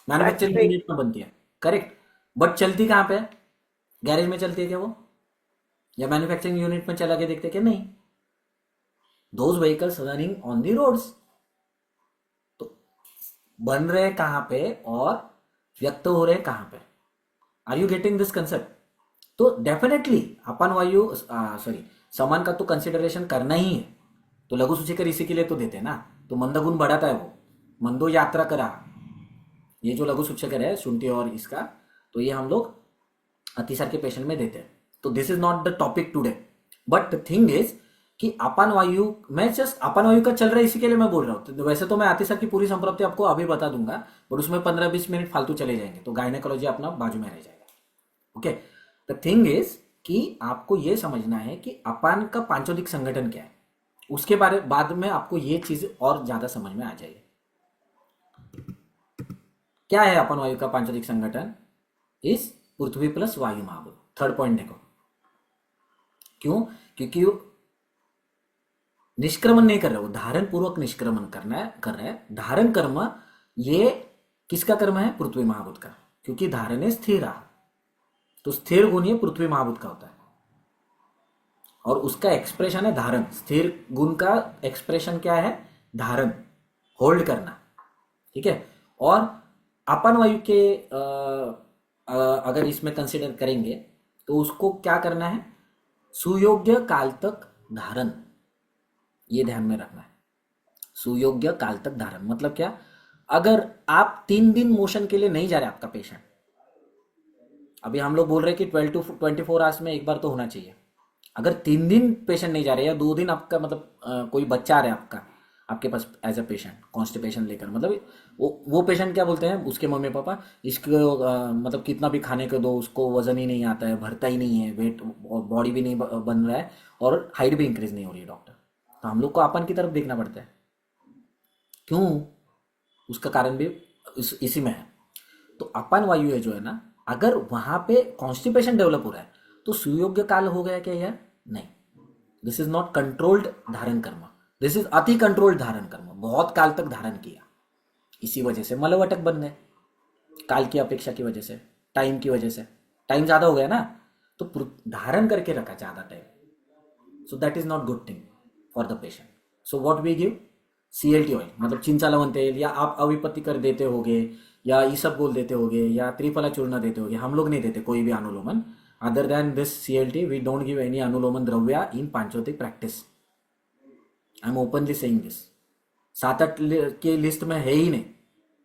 Speaker 1: मैन्युफैक्चरिंग यूनिट में बनती है, करेक्ट। बट चलती कहाँ पे? गैरेज में चलती है क्या वो? या मैन्युफैक्चरिंग यूनिट में चला के देखते क्या? नहीं। Those vehicles running on the roads. तो बन रहे कहाँ पे और व्यक्त हो रहे कहाँ पे? Are you getting this concept? तो डेफिनेटली अपन वायु समान का तो कंसिडरेशन करना ही है। तो लघु सूचिकर इसी के लिए तो देते हैं ना। तो मंद गुण बढ़ाता है वो, मंदो यात्रा करा, ये जो लघु सूचकर है शुंठी और इसका, तो ये हम लोग अतिसार के पेशेंट में देते हैं। तो this is not the topic today, but the thing is कि अपान वायु, मैं जस्ट अपान वायु का चल रहा है इसी के लिए मैं बोल रहा हूँ। तो वैसे तो मैं आतिशा की पूरी संप्रति आपको अभी बता दूंगा, और उसमें 15-20 मिनट फालतू चले जाएंगे, तो गायनेकोलॉजी अपना बाजू में रह जाएगा। ओके, द थिंग इज कि आपको ये समझना है कि अपान का पांचोदिक संगठन क्या है, उसके बारे बाद में आपको ये चीज और ज्यादा समझ में आ जाएगी। क्या है अपान वायु का पांचोदिक संगठन? इस पृथ्वी प्लस वायु महाभूत। थर्ड पॉइंट देखो, क्यों? क्योंकि निष्क्रमण नहीं कर रहे, वो धारण पूर्वक निष्क्रमण कर रहे हैं। धारण कर्म ये किसका कर्म है? पृथ्वी महाभूत का, क्योंकि धारण है स्थिर रहा, तो स्थिर गुण ये पृथ्वी महाभूत का होता है, और उसका एक्सप्रेशन है धारण। स्थिर गुण का एक्सप्रेशन क्या है? धारण, होल्ड करना। ठीक है, और अपान वायु के अगर इसमें कंसिडर करेंगे तो उसको क्या करना है? सुयोग्य काल तक धारण, ये ध्यान में रखना है। सुयोग्य काल तक धारण मतलब क्या? अगर आप 3 दिन मोशन के लिए नहीं जा रहे, आपका पेशेंट, अभी हम लोग बोल रहे हैं कि 12 to 24 आवर्स में एक बार तो होना चाहिए। अगर 3 दिन पेशेंट नहीं जा रहे, या 2 दिन आपका मतलब कोई बच्चा आ रहा है आपका आपके पास एज अ पेशेंट कॉन्स्टिपेशन लेकर, मतलब वो पेशेंट क्या बोलते हैं, उसके मम्मी पापा, इसको मतलब कितना भी खाने को दो, उसको वजन ही नहीं आता है, भरता ही नहीं है, वेट और बॉडी भी नहीं बन रहा है, और हाइट भी इंक्रीज नहीं हो रही है डॉक्टर। तो हम लोग को अपन की तरफ देखना पड़ता है। क्यों? उसका कारण भी इसी में है। तो अपान वायु है जो है ना, अगर वहां पे कॉन्स्टिपेशन डेवलप हो रहा है तो सुयोग्य काल हो गया क्या यार? नहीं, दिस इज नॉट कंट्रोल्ड धारण कर्म, दिस इज अति कंट्रोल्ड धारण कर्म। बहुत काल तक धारण किया, इसी वजह से मलवटक बन गए, काल की अपेक्षा की वजह से, टाइम की वजह से। टाइम ज्यादा हो गया ना, तो धारण करके रखा ज्यादा time, so that is not good thing for the patient. So what we give? CLT oil, मतलब चिंचा लवण तेल, या आप अविपत्ति कर देते होगे, या ईसबगोल देते होगे, या त्रिफला चूर्ण देते होगे। हम लोग नहीं देते कोई भी अनुलोमन other than this CLT। We don't give any अनुलोमन द्रव्य इन पांचोतिक practice. I am openly saying this. 7-8 के लिस्ट में है ही नहीं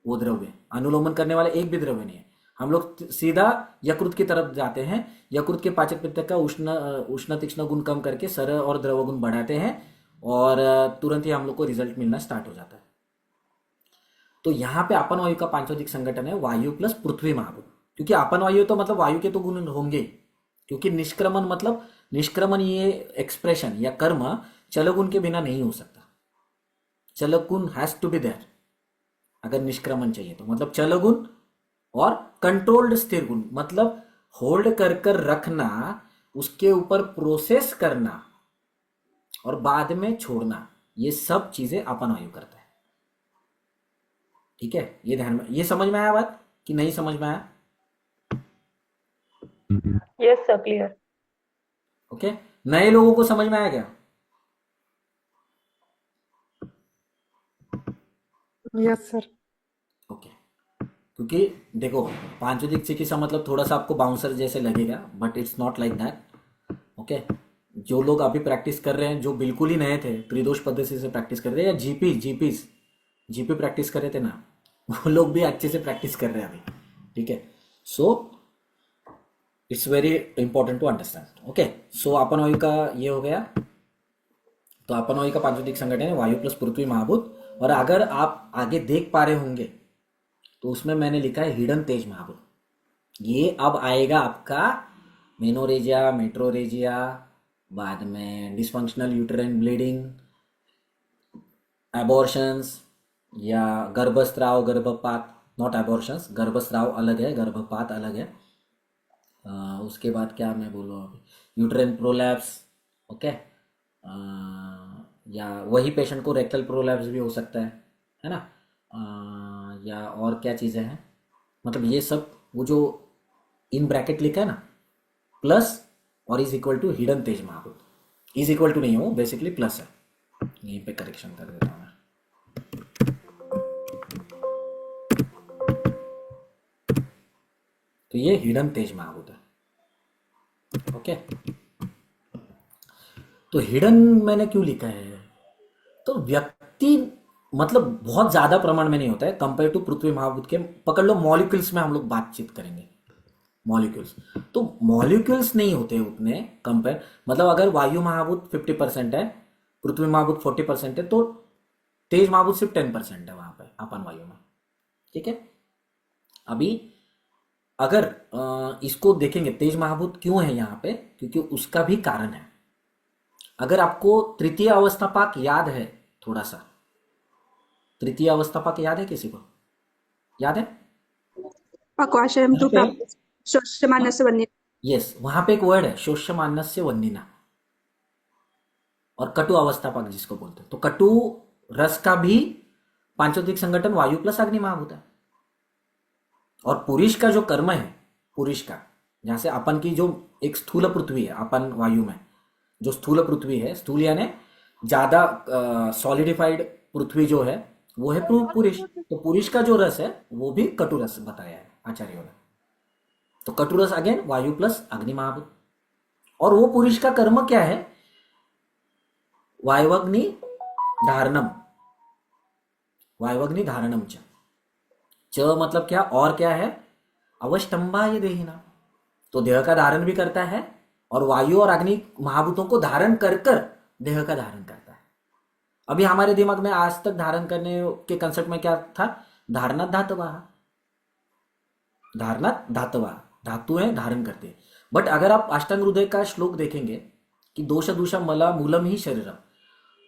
Speaker 1: वो द्रव्य, अनुलोमन करने वाले एक भी द्रव्य नहीं है। हम लोग सीधा यकृत की तरफ जाते हैं, यकृत के पाचक पित्त का उष्ण तीक्ष्ण गुण कम करके सर और द्रव गुण बढ़ाते हैं, और तुरंत ही हम लोग को रिजल्ट मिलना स्टार्ट हो जाता है। तो यहाँ पे अपान वायु का पांचोदिक संगठन है वायु प्लस पृथ्वी महाभूत, क्योंकि अपान वायु तो मतलब वायु के तो गुण होंगे, क्योंकि निष्क्रमण मतलब निष्क्रमण ये एक्सप्रेशन या कर्म चलगुण के बिना नहीं हो सकता। चलगुण हैज टू बी देयर अगर निष्क्रमण चाहिए तो, मतलब चलगुण और कंट्रोल्ड स्थिर गुण, मतलब होल्ड कर कर रखना, उसके ऊपर प्रोसेस करना और बाद में छोड़ना, ये सब चीजें अपान वायु करता है। ठीक है, ये ध्यान में, ये समझ में आया बात कि नहीं समझ में आया?
Speaker 6: Yes, sir, clear.
Speaker 1: ओके, नए लोगों को समझ में आया क्या?
Speaker 7: Yes sir.
Speaker 1: ओके, क्योंकि देखो पांचोदिक चिकित्सा मतलब थोड़ा सा आपको बाउंसर जैसे लगेगा, but it's not like that. Okay, जो लोग अभी प्रैक्टिस कर रहे हैं, जो बिल्कुल ही नए थे, त्रिदोष पद्धति से प्रैक्टिस कर रहे हैं, या जीपी प्रैक्टिस कर रहे थे ना, वो लोग भी अच्छे से प्रैक्टिस कर रहे हैं अभी। ठीक है, so it's very important to understand. Okay, so अपान वायु का ये हो गया। तो अपान वायु का पांचोदिक संगठन है वायु प्लस पृथ्वी महाभूत। और अगर आप आगे देख पा रहे होंगे तो उसमें मैंने लिखा है हिडन तेज महाभूत। ये अब आएगा आपका मेनोरेजिया, मेट्रोरेजिया, बाद में डिसफंक्शनल यूटेराइन ब्लीडिंग, एबॉर्शंस या गर्भस्राव, गर्भपात, नॉट एबॉर्शंस, गर्भस्राव अलग है, गर्भपात अलग है। उसके बाद क्या मैं बोलूँ अभी, यूटेराइन प्रोलैप्स। ओके, या वही पेशेंट को रेक्टल प्रोलैप्स भी हो सकता है ना। या और क्या चीज़ें हैं, मतलब ये सब वो जो इन ब्रैकेट लिखा है ना, प्लस और इज इक्वल टू हिडन तेज महाभूत। इज इक्वल टू नहीं हो, बेसिकली प्लस है, यहीं पे करेक्शन कर देता हूँ मैं। तो ये हिडन तेज महाभूत है। ओके, तो हिडन मैंने क्यों लिखा है? तो व्यक्ति मतलब बहुत ज्यादा प्रमाण में नहीं होता है कंपेयर टू पृथ्वी महाभूत के। पकड़ लो मॉलिक्यूल्स में हम लोग बातचीत करेंगे, मॉलिक्यूल्स, तो मॉलिक्यूल्स नहीं होते उतने कंपेयर। मतलब अगर वायु महाभूत 50% है पृथ्वी महाभूत 40% है, तो तेज महाभूत सिर्फ 10% है वहां पे अपन वायु में। ठीक है, अभी अगर इसको देखेंगे तेज महाभूत क्यों है यहाँ पे, क्योंकि उसका भी कारण है। अगर आपको तृतीय अवस्था पाक याद है, थोड़ा सा तृतीय अवस्था पाक याद है, किसी को याद है?
Speaker 7: पक्वाशयम तु
Speaker 1: यहाँ पे
Speaker 7: प्राप्त शोष्यमानस्य वन्य।
Speaker 1: यस, वहां पे एक वर्ड है शोष्यमानस्य वन्निना, और कटु अवस्था पाक जिसको बोलते हैं। तो कटु रस का भी पांचोतिक संगठन वायु प्लस अग्नि महाभूत है। और पुरुष का जो कर्म है, पुरुष का जहां से अपन की जो एक स्थूल पृथ्वी है, अपन वायु में जो स्थूल पृथ्वी है, स्थूल यानी ज्यादा सॉलिडिफाइड पृथ्वी जो है वो है पुरुष। तो पुरुष का जो रस है वो भी कटु रस बताया है आचार्यों ने। तो कटु रस अगेन वायु प्लस अग्नि महाभूत। और वो पुरुष का कर्म क्या है? वायवग्नि धारणम, वायवग्नि धारणम च मतलब क्या, और क्या है? अवष्टंबाय देहिना, तो देह का धारण भी करता है, और वायु और अग्नि महाभूतों को धारण कर कर देह का धारण करता है। अभी हमारे दिमाग में आज तक धारण करने के कंसेप्ट में क्या था? धारणा धातवा, धारणा धातवा, धातु है धारण करते हैं। बट अगर आप अष्टांग हृदय का श्लोक देखेंगे कि दोष दूषा मला मूलम ही शरीरम,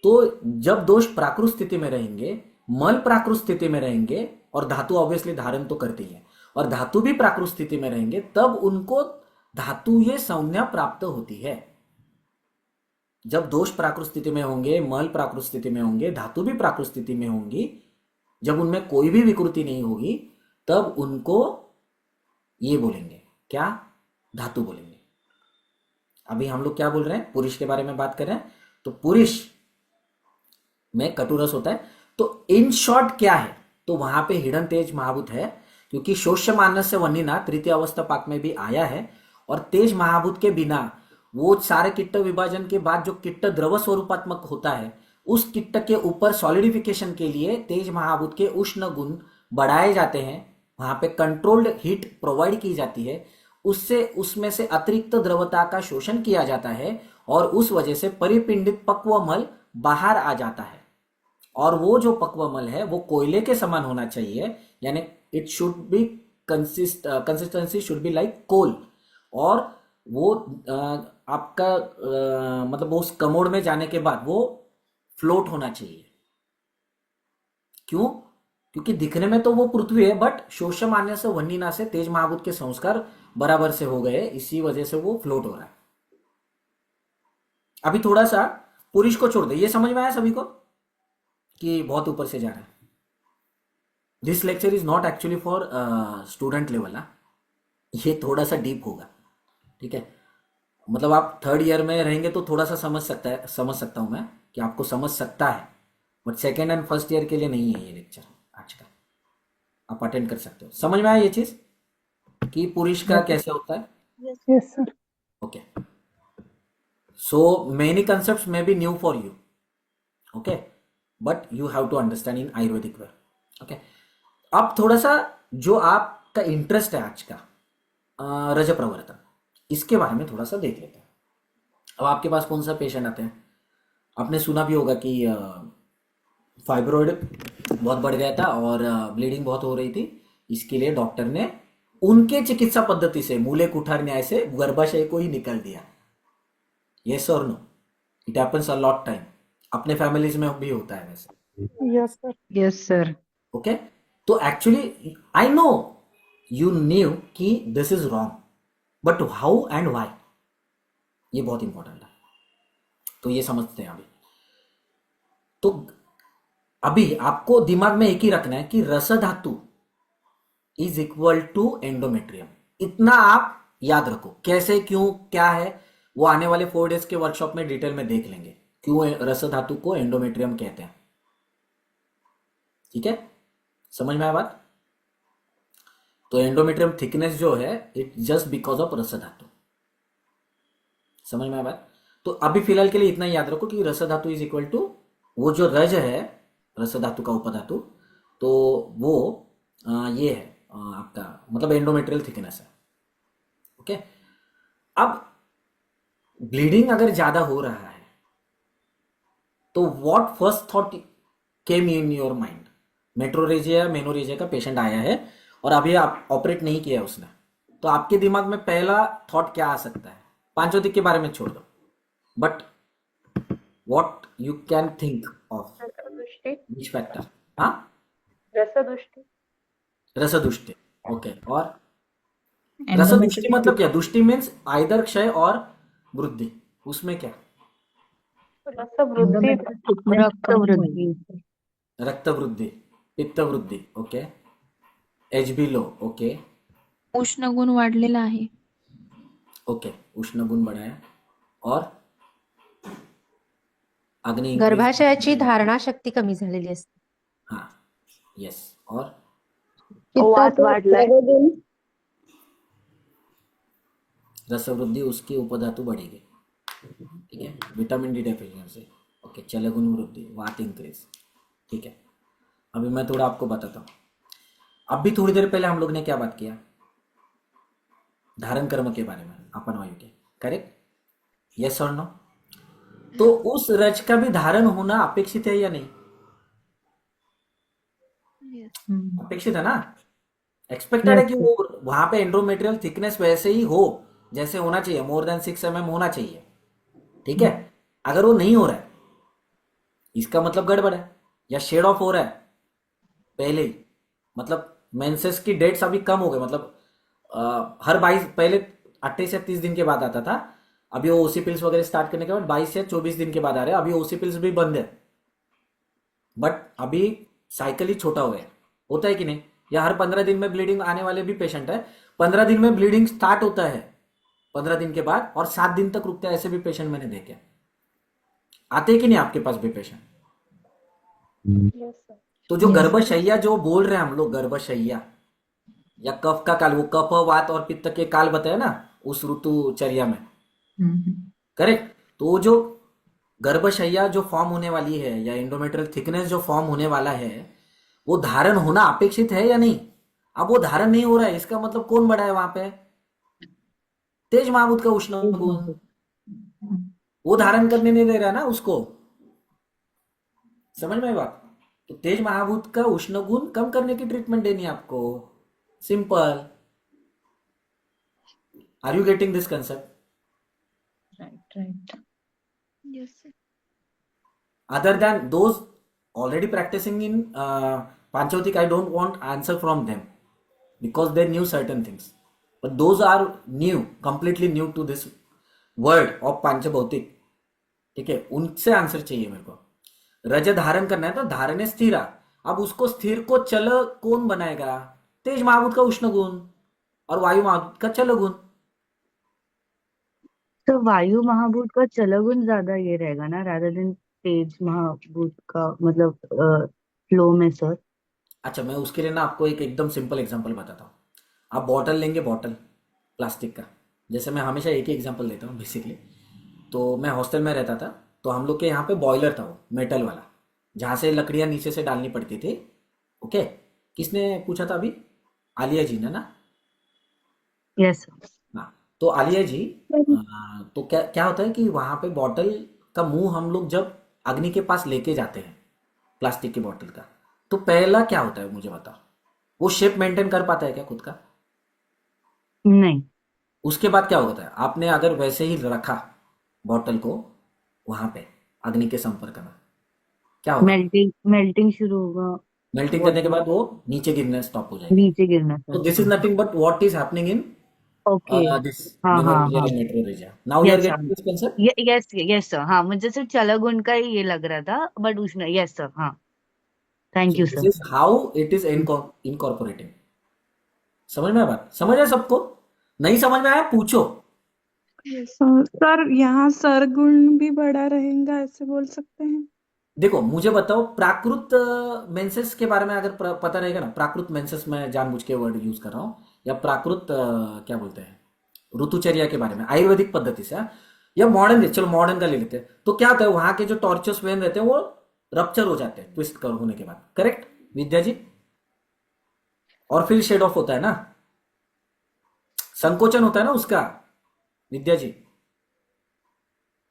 Speaker 1: तो जब दोष प्राकृत स्थिति में रहेंगे, मल प्राकृत स्थिति में रहेंगे, और धातु ऑब्वियसली धारण तो करती है, और धातु भी प्राकृत स्थिति में रहेंगे, तब उनको धातु ये संज्ञा प्राप्त होती है। जब दोष प्राकृत स्थिति में होंगे, मल प्राकृत स्थिति में होंगे, धातु भी प्राकृत स्थिति में होंगी, जब उनमें कोई भी विकृति नहीं होगी, तब उनको ये बोलेंगे क्या? धातु बोलेंगे। अभी हम लोग क्या बोल रहे हैं? पुरुष के बारे में बात कर रहे हैं। तो पुरुष में कटुरस होता है। तो इन शॉर्ट क्या है? तो वहां पे हिडन तेज महाभूत है, क्योंकि शोष्य मानस्य वन्निना तृतीय अवस्था पाक में भी आया है। और तेज महाभूत के बिना वो सारे किट्ट विभाजन के बाद जो किट्ट द्रव स्वरूपात्मक होता है, उस किट्ट के ऊपर सॉलिडिफिकेशन के लिए तेज महाभूत के उष्ण गुण बढ़ाए जाते हैं, वहां पे कंट्रोल्ड हीट प्रोवाइड की जाती है, उससे उसमें से अतिरिक्त द्रवता का शोषण किया जाता है, और उस वजह से परिपिंडित पक्व मल बाहर आ जाता है। और वो जो पक्व मल है वो कोयले के समान होना चाहिए, यानी it should be consistency should be like coal. और वो आपका मतलब वो उस कमोड में जाने के बाद वो फ्लोट होना चाहिए। क्यों? क्योंकि दिखने में तो वो पृथ्वी है, बट शोषमान्य से वन्निना से तेज महाभूत के संस्कार बराबर से हो गए, इसी वजह से वो फ्लोट हो रहा है। अभी थोड़ा सा पुरुष को छोड़ दे, ये समझ में आया सभी को कि बहुत ऊपर से जा रहा है? This lecture is not actually for student level ना, ये थोड़ा सा डीप होगा। ठीक है, मतलब आप थर्ड ईयर में रहेंगे तो थोड़ा सा समझ सकता हूं मैं कि आपको समझ सकता है, but second and first year के लिए नहीं है ये लेक्चर आज का। आप अटेंड कर सकते हो। समझ में आया ये चीज कि पुरुष का कैसे होता है?
Speaker 3: Yes sir.
Speaker 1: Okay, so many concepts may be new for you, okay, but you have to understand in Ayurvedic way, okay. अब थोड़ा सा जो आपका इंटरेस्ट है आज का रज प्रवर्तन, इसके बारे में थोड़ा सा देख लेते हैं। अब आपके पास कौन सा पेशेंट आते हैं? आपने सुना भी होगा कि फाइब्रॉइड बहुत बढ़ गया था और ब्लीडिंग बहुत हो रही थी, इसके लिए डॉक्टर ने उनके चिकित्सा पद्धति से मूले कुठार न्याय से गर्भाशय को ही निकाल दिया। यस और no? It happens a lot time, अपने फैमिलीज में भी होता है वैसे।
Speaker 3: Yes sir.
Speaker 5: Yes, sir.
Speaker 1: Okay, तो actually I know you knew कि this is wrong, but how and why, ये बहुत इंपॉर्टेंट है। तो ये समझते हैं अभी। तो अभी आपको दिमाग में एक ही रखना है कि रस धातु इज इक्वल टू एंडोमेट्रियम, इतना आप याद रखो। कैसे, क्यों, क्या है, वो आने वाले 4 डेज के वर्कशॉप में डिटेल में देख लेंगे क्यों रस धातु को एंडोमेट्रियम कहते हैं। ठीक है, समझ में आया बात? तो एंडोमेट्रियम थिकनेस जो है इट जस्ट बिकॉज ऑफ रस धातु। समझ में आया बात? तो अभी फिलहाल के लिए इतना याद रखो कि रस धातु इज इक्वल टू वो जो रज है रस धातु का उपधातु, तो वो ये है आपका मतलब एंडोमेट्रियल थिकनेस है। ओके, अब ब्लीडिंग अगर ज्यादा हो रहा है तो what first thought came in your mind? Metrorrhagia या मेनोरेजिया का पेशेंट आया है और अभी आप ऑपरेट नहीं किया है उसने, तो आपके दिमाग में पहला थॉट क्या आ सकता है? पांचों दिक के बारे में छोड़ दो, but what you can think of
Speaker 6: रसदृष्टि
Speaker 1: विच फैक्टर? हाँ,
Speaker 6: रसदृष्टि
Speaker 1: रसदुष्टि। ओके, और रसदुष्टि
Speaker 5: Endometrium.
Speaker 1: मतलब क्या? दुष्टि मीन्स आइदर क्षय और वृद्धि, उसमें क्या?
Speaker 6: रसवृद्धि
Speaker 5: Endometrium thickness
Speaker 3: रक्त
Speaker 5: कम
Speaker 3: वृद्धि।
Speaker 5: होगी.
Speaker 1: रक्त वृद्धि, पित्त वृद्धि, ओके, एच बी लो, ओके,
Speaker 8: उष्ण गुण वाढलेला आहे.
Speaker 1: ओके, उष्ण गुण बढ़ा है, और अग्नि इंक्रीज,
Speaker 9: गर्भाशयाची धारणा शक्ती कमी झालेली असते.
Speaker 1: हाँ, यस, और
Speaker 6: वात
Speaker 4: पित्ताचा
Speaker 6: वाढलाय
Speaker 4: प्रबोधन,
Speaker 1: रसवृद्धि, उसकी उपधातु बढ़ेगी, ठीक है, विटामिन डी डेफिशिएंसी, ओके, चलगुण वृद्धि, वात इंक्रीज, ठीक है। अभी मैं थोड़ा आपको बताता हूँ। अभी थोड़ी देर पहले हम लोग ने क्या बात किया? धारण कर्म के बारे में, अपन वायु के, करेक्ट? यस और नो? तो उस रज का भी धारण होना अपेक्षित है या नहीं? अपेक्षित है ना? एक्सपेक्टेड है कि वो वहां पे एंड्रोमेट्रियल थिकनेस वैसे ही हो जैसे होना चाहिए, मोर देन 6 mm होना चाहिए, ठीक है। अगर वो नहीं हो रहा है, इसका मतलब गड़बड़ है, या शेड ऑफ हो रहा है पहले ही, मतलब मेंसेस की डेट्स अभी कम हो गए, मतलब हर 22, पहले 28 या 30 दिन के बाद आता था, अभी वो ओसी पिल्स वगैरह स्टार्ट करने के बाद 22 या 24 दिन के बाद आ रहे हैं। अभी ओसी पिल्स भी बंद है, बट अभी साइकिल ही छोटा हो गया, होता है कि नहीं? या हर 15 दिन में ब्लीडिंग आने वाले भी पेशेंट है, 15 दिन में ब्लीडिंग स्टार्ट होता है 15 दिन के बाद, और 7 दिन तक रुकता है, ऐसे भी पेशेंट मैंने देखे। आते हैं कि नहीं आपके पास भी पेशेंट?
Speaker 6: यस सर
Speaker 1: तो जो गर्भशैया जो बोल रहे हैं हम लोग, गर्भशैया या कफ का काल, वो कफ वात और पित्त के काल बताए ना उस ऋतुचर्या में, करेक्ट? तो वो जो गर्भशैया जो फॉर्म होने वाली है, या एंडोमेट्रियल थिकनेस जो फॉर्म होने वाला है, वो धारण होना अपेक्षित है या नहीं? अब वो धारण नहीं हो रहा है, इसका मतलब कौन बड़ा है वहां पे? तेज महाभूत का उष्ण गुण, वो धारण करने नहीं दे रहा है ना उसको, समझ में आई बात? तो तेज महाभूत का उष्ण गुण कम करने की ट्रीटमेंट देनी है आपको, simple. Are you getting this concept?
Speaker 5: Right.
Speaker 8: Yes, sir.
Speaker 1: Other than those already practicing in Panchautik, I don't want answer from them because they knew certain things. But those are new, completely new to this word of Panchaభౌతిक, ठीक है? उनसे answer चाहिए मेरे को। रज धारण करना है तो धारणे स्थिरा, अब उसको स्थिर को चल कौन बनाएगा? तेज महाभूत का उष्ण गुण और वायु महाभूत का चल गुण।
Speaker 10: तो वायु महाभूत का चलगुण ज्यादा ये रहेगा ना, रादर देन तेज महाभूत का, मतलब फ्लो में सर।
Speaker 1: अच्छा, मैं उसके लिए ना आपको एक एकदम सिंपल एग्जांपल बताता हूँ। आप बॉटल लेंगे, बॉटल प्लास्टिक का, जैसे मैं हमेशा एक ही एग्जांपल देता हूँ बेसिकली। तो मैं हॉस्टल में रहता था, तो हम लोग के यहाँ पे बॉयलर था, वो मेटल वाला, जहाँ से लकड़ियाँ नीचे से डालनी पड़ती थी, ओके। किसने पूछा था अभी? आलिया जी ने ना?
Speaker 10: Yes sir.
Speaker 1: हाँ, तो आलिया जी, तो क्या क्या होता है कि वहाँ पे बॉटल का मुंह हम लोग जब अग्नि के पास लेके जाते हैं, प्लास्टिक की बॉटल का, तो पहला क्या होता है मुझे बताओ? वो शेप मेंटेन कर पाता है क्या खुद का?
Speaker 10: नहीं,
Speaker 1: उसके बाद क्या होता है? आपने अगर वैसे ही रखा बॉटल को वहां पे अग्नि के संपर्क में, क्या होगा?
Speaker 10: मेल्टिंग शुरू होगा,
Speaker 1: मेल्टिंग करने के
Speaker 10: वाटर
Speaker 1: बाद वो नीचे गिरना स्टॉप हो जाएगी।
Speaker 10: नीचे गिरना
Speaker 1: तो
Speaker 10: सर।
Speaker 1: This is nothing but what is happening in
Speaker 10: okay,
Speaker 1: this
Speaker 10: हाँ हाँ
Speaker 1: मेनोरेजिया
Speaker 10: हाँ,
Speaker 1: and metrorrhagia. Now you are
Speaker 10: yes sir,
Speaker 1: getting this concept?
Speaker 10: Yes yes sir, हाँ मुझे सिर्फ चलगुण का ही ये लग रहा था, बट उष्ण, यस सर, हाँ, thank
Speaker 1: so
Speaker 10: you
Speaker 1: this
Speaker 10: sir.
Speaker 1: Is how it is incorporating. समझ में आया बात? समझ आया सबको? नहीं समझ में आया पूछो।
Speaker 3: सर यहाँ सरगुण भी बड़ा रहेगा ऐसे बोल सकते हैं?
Speaker 1: देखो मुझे बताओ, प्राकृत मेंसेस के बारे में अगर पता रहेगा ना, प्राकृत मेंसेस मैं जानबूझ के वर्ड यूज कर रहा हूँ, या प्राकृत क्या बोलते हैं, ऋतुचर्या के बारे में आयुर्वेदिक पद्धति से, हाँ? या मॉडर्न, चलो मॉडर्न का ले लेते हैं, तो क्या होता है वहां के जो टॉर्चस वेन रहते हैं वो रप्चर हो जाते हैं ट्विस्ट कर होने के बाद, करेक्ट विद्या जी? और फिर शेड ऑफ होता है ना, संकोचन होता है ना उसका, विद्या जी?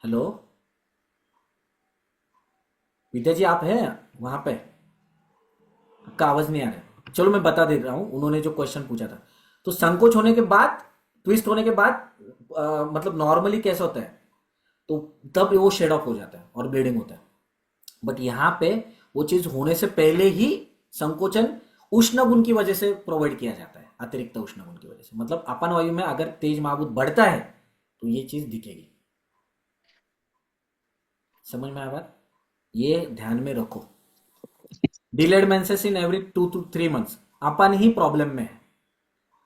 Speaker 1: हेलो, विद्या जी आप हैं वहां पे? आपका आवाज नहीं आ रहा है। चलो मैं बता दे रहा हूँ उन्होंने जो क्वेश्चन पूछा था। तो संकोच होने के बाद, ट्विस्ट होने के बाद मतलब नॉर्मली कैसा होता है, तो तब वो शेड ऑफ हो जाता है और ब्लीडिंग होता है। बट यहाँ पे वो चीज होने से पहले ही संकोचन उष्ण गुण की वजह से प्रोवाइड किया जाता है, अतिरिक्त उष्ण गुण की वजह से। मतलब अपन वायु में अगर तेज महाभूत बढ़ता है तो ये चीज दिखेगी। समझ में आया बात? ये ध्यान में रखो। Delayed menses in every 2 to 3 months, upon he problem में है।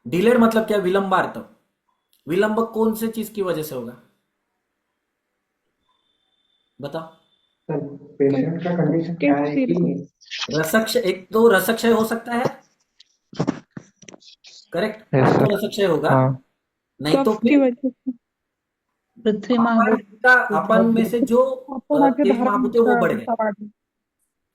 Speaker 1: डिलेड मतलब क्या? विलंबार्थ। विलंब कौन से चीज की वजह से होगा बताओ?
Speaker 3: पेशेंट का कंडीशन क्या है कि
Speaker 1: रसक्ष, एक तो रसक्षय हो सकता है, करेक्ट?
Speaker 2: यस
Speaker 1: तो
Speaker 2: सर।
Speaker 1: रसक्षय होगा,
Speaker 2: हाँ
Speaker 1: नहीं तो
Speaker 3: कफ की
Speaker 1: फिर
Speaker 3: वजह से
Speaker 5: पृथ्वी
Speaker 1: अपन
Speaker 5: महाभूत
Speaker 1: का, अपन में से जो
Speaker 3: अपराधी
Speaker 1: तेज
Speaker 3: धारण
Speaker 1: महाभूत है वो बढ़ गए।
Speaker 3: समाधि।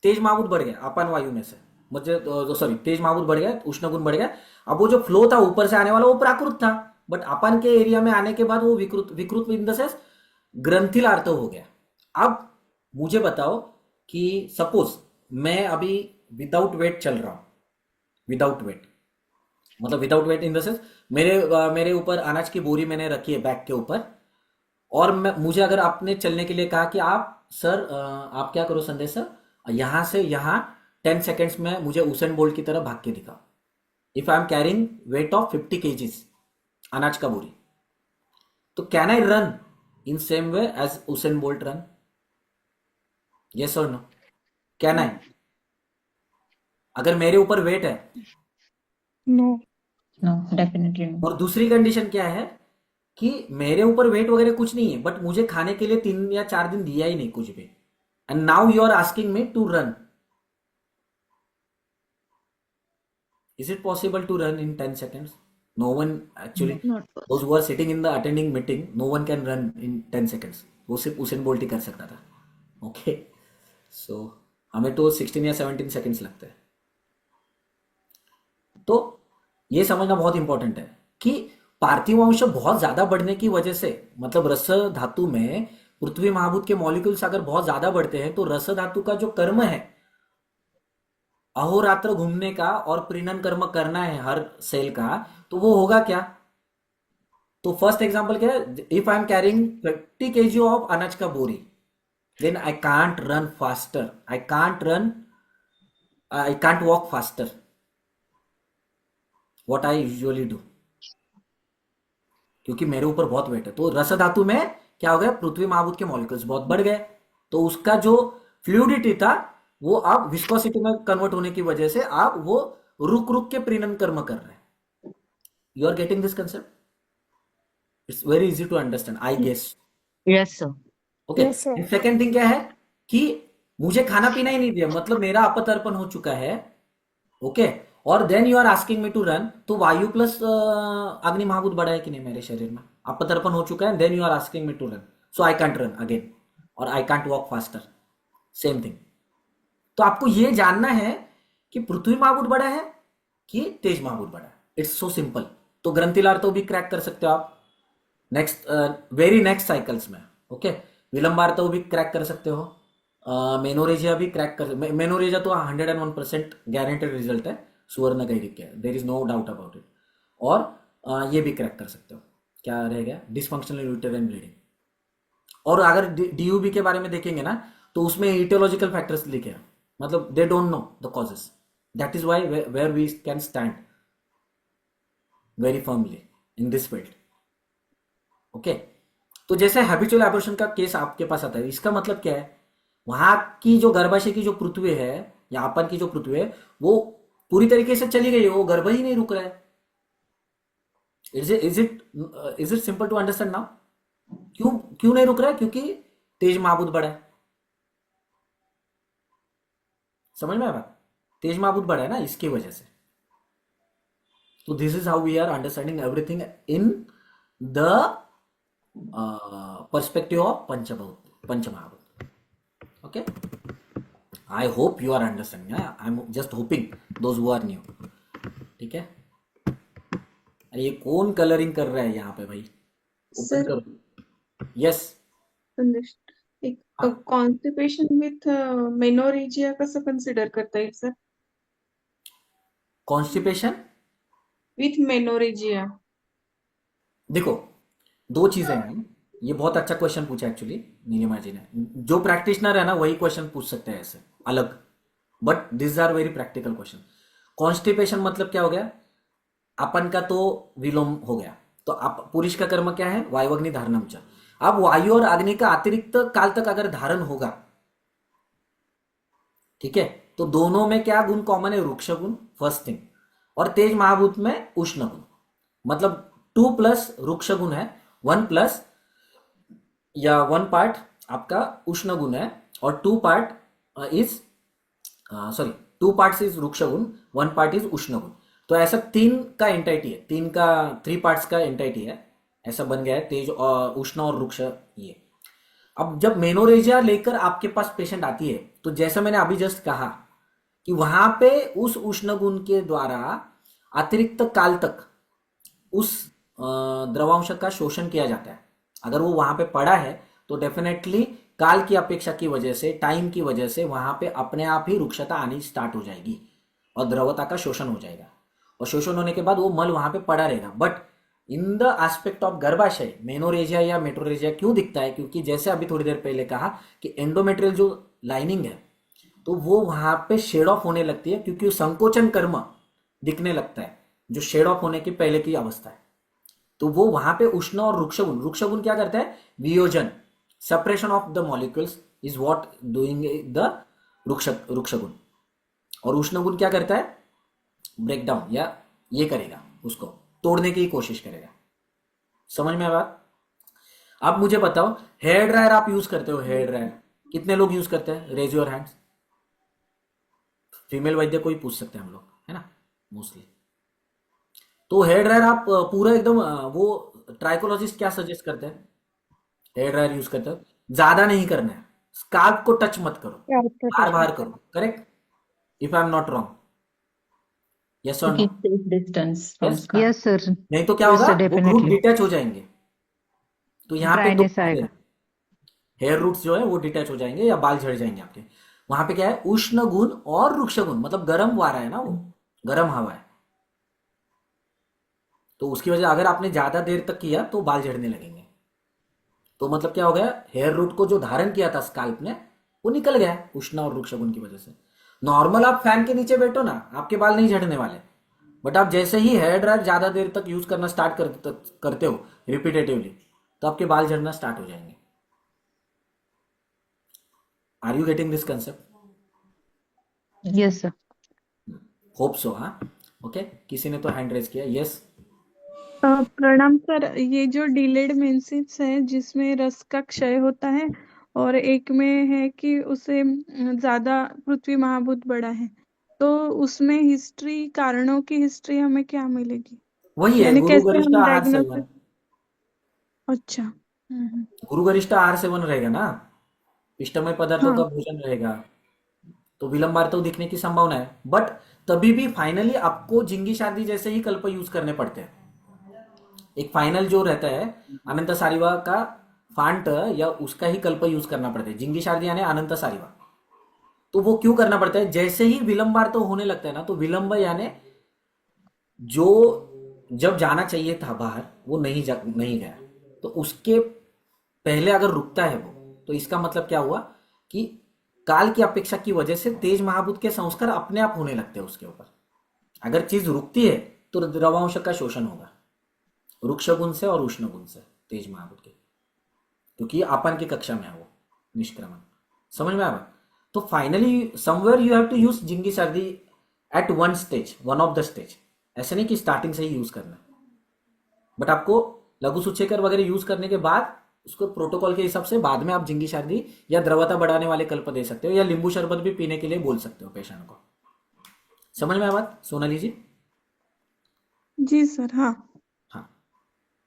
Speaker 1: तेज महाभूत बढ़ गया अपन वायु में से, मुझे सॉरी, तेज महाभूत बढ़ गया, उष्ण गुण बढ़ गया। अब वो जो फ्लो था ऊपर से आने वाला वो प्राकृत था, बट अपन के एरिया में आने के बाद वो विकृत, विकृत इन द सेंस ग्रंथिलार्थ हो गया। अब मुझे बताओ कि सपोज मैं अभी विदाउट वेट चल रहा हूं, विदाउट वेट मतलब without weight in the sense मेरे ऊपर अनाज की बोरी मैंने रखी है बैग के ऊपर, और मुझे अगर आपने चलने के लिए कहा कि आप सर आप क्या करो संदेश सर, यहां से यहां 10 सेकेंड्स में मुझे उसेन बोल्ट की तरह भाग के दिखाओ। If I am carrying weight of 50 kgs अनाज का बोरी, तो can I run in same way as Usain Bolt run? Yes और नो? Can I? अगर मेरे ऊपर वेट है।
Speaker 3: नो।
Speaker 5: No, definitely no.
Speaker 1: और दूसरी कंडीशन क्या है कि मेरे ऊपर वेट वगैरह कुछ नहीं है, बट मुझे खाने के लिए 3 या 4 दिन दिया ही नहीं कुछ भी, and now you are asking me to run. Is it possible to run in 10 seconds? No one actually,
Speaker 8: Not
Speaker 1: those
Speaker 8: possible.
Speaker 1: who are sitting in the attending meeting, no one can run in 10 seconds. वो सिर्फ Usain bolt ही कर सकता था। Okay, सो हमें तो 16 या 17 seconds लगते हैं। तो ये समझना बहुत इंपॉर्टेंट है कि पार्थिव अंश बहुत ज्यादा बढ़ने की वजह से, मतलब रस धातु में पृथ्वी महाभूत के मॉलिक्यूल्स अगर बहुत ज्यादा बढ़ते हैं तो रस धातु का जो कर्म है अहोरात्र घूमने का और प्रीणन कर्म करना है हर सेल का, तो वो होगा क्या? तो फर्स्ट एग्जांपल क्या है? If I am carrying 50 kg of अनाज का बोरी, then I can't run faster, I can't walk faster. What I usually do, क्योंकि मेरे ऊपर बहुत वेट है। तो रस धातु में क्या हो गया? पृथ्वी महाभूत के मॉलिक्यूल्स बहुत बढ़ गए, तो उसका जो फ्लूइडिटी था वो अब विस्कोसिटी में कन्वर्ट होने की वजह से आप वो रुक रुक के प्रीणन कर्म कर रहे हैं। You are getting this concept? It's very easy to understand I guess.
Speaker 10: Yes sir.
Speaker 1: Okay,
Speaker 3: Yes, sir.
Speaker 1: Second thing क्या है कि मुझे खाना पीना ही नहीं दिया, मतलब मेरा अपतर्पण हो चुका है। ओके, और then you are asking me to run, तो वायु प्लस अग्नि महाभूत बढ़ा है कि नहीं मेरे शरीर में? अपतर्पण हो चुका है, then you are asking me to run, so I can't run again और I can't walk faster, same thing. तो आपको ये जानना है कि पृथ्वी महाभूत बढ़ा है कि तेज महाभूत बढ़ा है। It's so simple. तो ग्रंथिलार तो भी क्रैक कर सकते हो आप नेक्स्ट, वेरी नेक्स्ट साइकिल्स में। ओके, विलंबार तो भी क्रैक कर सकते हो, मेनोरेजिया भी क्रैक कर, मेनोरेजिया तो 101% गारंटेड रिजल्ट है सुवर्ण गैरिक के, there is no doubt about it. और ये भी क्रैक कर सकते हो। क्या रह गया? Dysfunctional uterine bleeding. और अगर डीयूबी के बारे में देखेंगे ना तो उसमें इटियोलॉजिकल फैक्टर्स लिखे हैं, मतलब they don't know the causes, that is why where we can stand very firmly in this field. Okay, तो जैसे हैबिचुअल एबॉर्शन का केस आपके पास आता है, इसका मतलब क्या है? वहां की जो गर्भाशय की जो पृथ्वी है या अपन की जो पृथ्वी है वो पूरी तरीके से चली गई है, वो गर्भ ही नहीं रुक रहा है। Is it simple to understand now? क्यों क्यों नहीं रुक रहा है? क्योंकि तेज महाभूत बढ़ा है। समझ में आया बात? तेज महाभूत बढ़ा है ना, इसकी वजह से। तो this is how we are understanding everything in the perspective of पंचमहाभूत। Okay, I hope you are understanding, I am just hoping those who are new. ठीक है, अरे ये कौन कलरिंग कर रहा है यहाँ पे भाई? ओपन
Speaker 3: सर
Speaker 1: करो। यस,
Speaker 3: संदेश, एक तो कॉन्स्टिपेशन विथ मेनोरेजिया कसं कन्सिडर करता येईल सर?
Speaker 1: Constipation
Speaker 3: with menorrhagia.
Speaker 1: देखो, दो चीजें हैं। ये बहुत अच्छा क्वेश्चन पूछा एक्चुअली नीलिमा जी ने। जो प्रैक्टिशनर है ना वही क्वेश्चन पूछ सकते हैं ऐसे अलग, but this are very practical question. Constipation मतलब क्या हो गया? अपन का तो विलोम हो गया, तो आप पुरुष का कर्म क्या है? वायुअग्नि धारणम च। अब वायु और अग्नि का अतिरिक्त काल तक अगर धारण होगा, ठीक है, तो दोनों में क्या गुण कॉमन है? वृक्ष गुण, फर्स्ट थिंग। और तेज महाभूत में उष्ण गुण, मतलब 2 प्लस वृक्ष गुण है, 1 प्लस या 1 पार्ट आपका उष्ण गुण है, और 2 part is sorry 2 parts is वृक्ष गुण, 1 पार्ट इज उष्ण गुण। तो ऐसा 3 का एंटाइटी है, 3 पार्ट्स का एंटाइटी है, ऐसा बन गया है तेज और उष्ण और वृक्ष। ये अब जब मेनोरेजिया लेकर आपके पास पेशेंट आती है, तो जैसा मैंने अभी जस्ट कहा कि वहां पे उस उष्ण गुण के द्वारा अतिरिक्त काल तक उस द्रवांश का शोषण किया जाता है। अगर वो वहां पे पड़ा है तो डेफिनेटली काल की अपेक्षा की वजह से, टाइम की वजह से वहां पे अपने आप ही रुक्षता आनी स्टार्ट हो जाएगी और द्रवता का शोषण हो जाएगा, और शोषण होने के बाद वो मल वहां पे पड़ा रहेगा। But in the aspect of गर्भाशय मेनोरेजिया या मेट्रोरेजिया क्यों दिखता है? क्योंकि जैसे अभी थोड़ी देर पहले कहा कि एंडोमेट्रियल जो लाइनिंग है तो वो वहां पे शेड ऑफ होने लगती है, क्योंकि संकोचन कर्म दिखने लगता है जो शेड ऑफ होने की पहले की अवस्था है। तो वो वहां पे उष्ण और वृक्ष गुण क्या करता है? वियोजन, separation of the molecules is what doing the वृक्ष गुण। और उष्ण गुण क्या करता है? ब्रेक डाउन, या ये करेगा, उसको तोड़ने की कोशिश करेगा। समझ में आ बात? आप मुझे बताओ, हेयर ड्रायर आप यूज करते हो? हेयर ड्रायर कितने लोग यूज करते हैं? Raise your hands. फीमेल वैद्य को ही पूछ सकते हैं हम लोग, है ना, मोस्टली। तो हेयर ड्रायर आप पूरा एकदम वो ट्राइकोलॉजिस्ट क्या सजेस्ट करते हैं? हेयर ड्रायर यूज करते हो, ज्यादा नहीं करना है, स्काल्प को टच मत करो, बार बार करो, correct? If I am not wrong, yes और no?
Speaker 5: Keep safe distance from
Speaker 1: Yes?
Speaker 5: scalp.
Speaker 9: Yes sir.
Speaker 1: नहीं तो क्या
Speaker 9: Yes,
Speaker 1: होगा?
Speaker 9: sir,
Speaker 1: वो रूट
Speaker 9: definitely.
Speaker 1: डिटैच हो जाएंगे। तो यहाँ पे दो
Speaker 9: Dryness आएगा.
Speaker 1: हेयर रूट्स जो है वो डिटैच हो जाएंगे या बाल झड़ जाएंगे आपके। वहां पे क्या है? उष्ण गुण और वृक्ष गुण, मतलब गर्म वारा है ना, वो गर्म हवा है, तो उसकी वजह अगर आपने ज्यादा देर तक किया तो बाल झड़ने लगेंगे। तो मतलब क्या हो गया? हेयर रूट को जो धारण किया था स्काल्प ने वो निकल गया उष्ण और वृक्ष गुण की वजह से। नॉर्मल आप फैन के नीचे बैठो ना, आपके बाल नहीं झड़ने वाले, बट आप जैसे ही हेयर ड्रायर ज्यादा देर तक यूज करना स्टार्ट करते हो रिपीटेटिवली, तो आपके बाल झड़ना स्टार्ट हो जाएंगे। Are you getting this concept?
Speaker 9: Yes sir.
Speaker 1: Hope so. हाँ, ओके। किसी ने तो हैंड रेज किया। यस,
Speaker 3: प्रणाम सर. ये जो डिलेड मेंसेस है जिसमें रस का क्षय होता है, और एक में है कि उसे ज्यादा पृथ्वी महाभूत बड़ा है, तो उसमें हिस्ट्री, कारणों की हिस्ट्री हमें क्या मिलेगी?
Speaker 1: वही है
Speaker 3: यानी
Speaker 1: गुरु
Speaker 3: कैसे
Speaker 1: गरिष्ठ
Speaker 3: हम
Speaker 1: आहार
Speaker 3: डायग्नोसिस?
Speaker 1: सेवन।
Speaker 3: अच्छा.
Speaker 1: गुरु गरिष्ठ आहार सेवन रहेगा ना, पिष्टमय पदार्थों
Speaker 3: हाँ.
Speaker 1: का भोजन रहेगा, तो विलंबार तो दिखने की संभावना है। बट तभी भी फाइनली आपको जिंगी शादी जैसे ही कल्प यूज करने पड़ते हैं। एक फाइनल जो रहता है अनंत सारिवा का फांट, या उसका ही कल्प यूज करना पड़ता है। जिंगी शादी यानी अनंत सारिवा, तो वो क्यों करना पड़ता है? जैसे ही विलंबार तो होने लगता है ना, तो विलंब यानी जो जब जाना चाहिए था बाहर वो नहीं गया, तो उसके पहले अगर रुकता है वो, तो इसका मतलब क्या हुआ कि काल की अपेक्षा की वजह से तेज महाभूत के संस्कार अपने आप होने लगते हैं उसके ऊपर। अगर चीज रुकती है तो द्रवांश का शोषण होगा, वृक्ष गुण से और उष्ण गुण से तेज महाभूत के, क्योंकि अपन की कक्षा में है वो निष्क्रमण। समझ में आया? तो finally somewhere you have to use जिंगी सर्दी at one stage, one of the stage. ऐसे नहीं कि स्टार्टिंग से ही यूज करना, बट आपको लघु सूचेकर वगैरह यूज करने के बाद उसको प्रोटोकॉल के हिसाब से बाद में आप जिंगी शादी या द्रवता बढ़ाने वाले कल्प दे सकते हो, या नींबू शरबत भी पीने के लिए बोल सकते हो पेशेंट को। समझ में आया बात सोनाली जी?
Speaker 3: जी सर. हाँ.
Speaker 1: हाँ,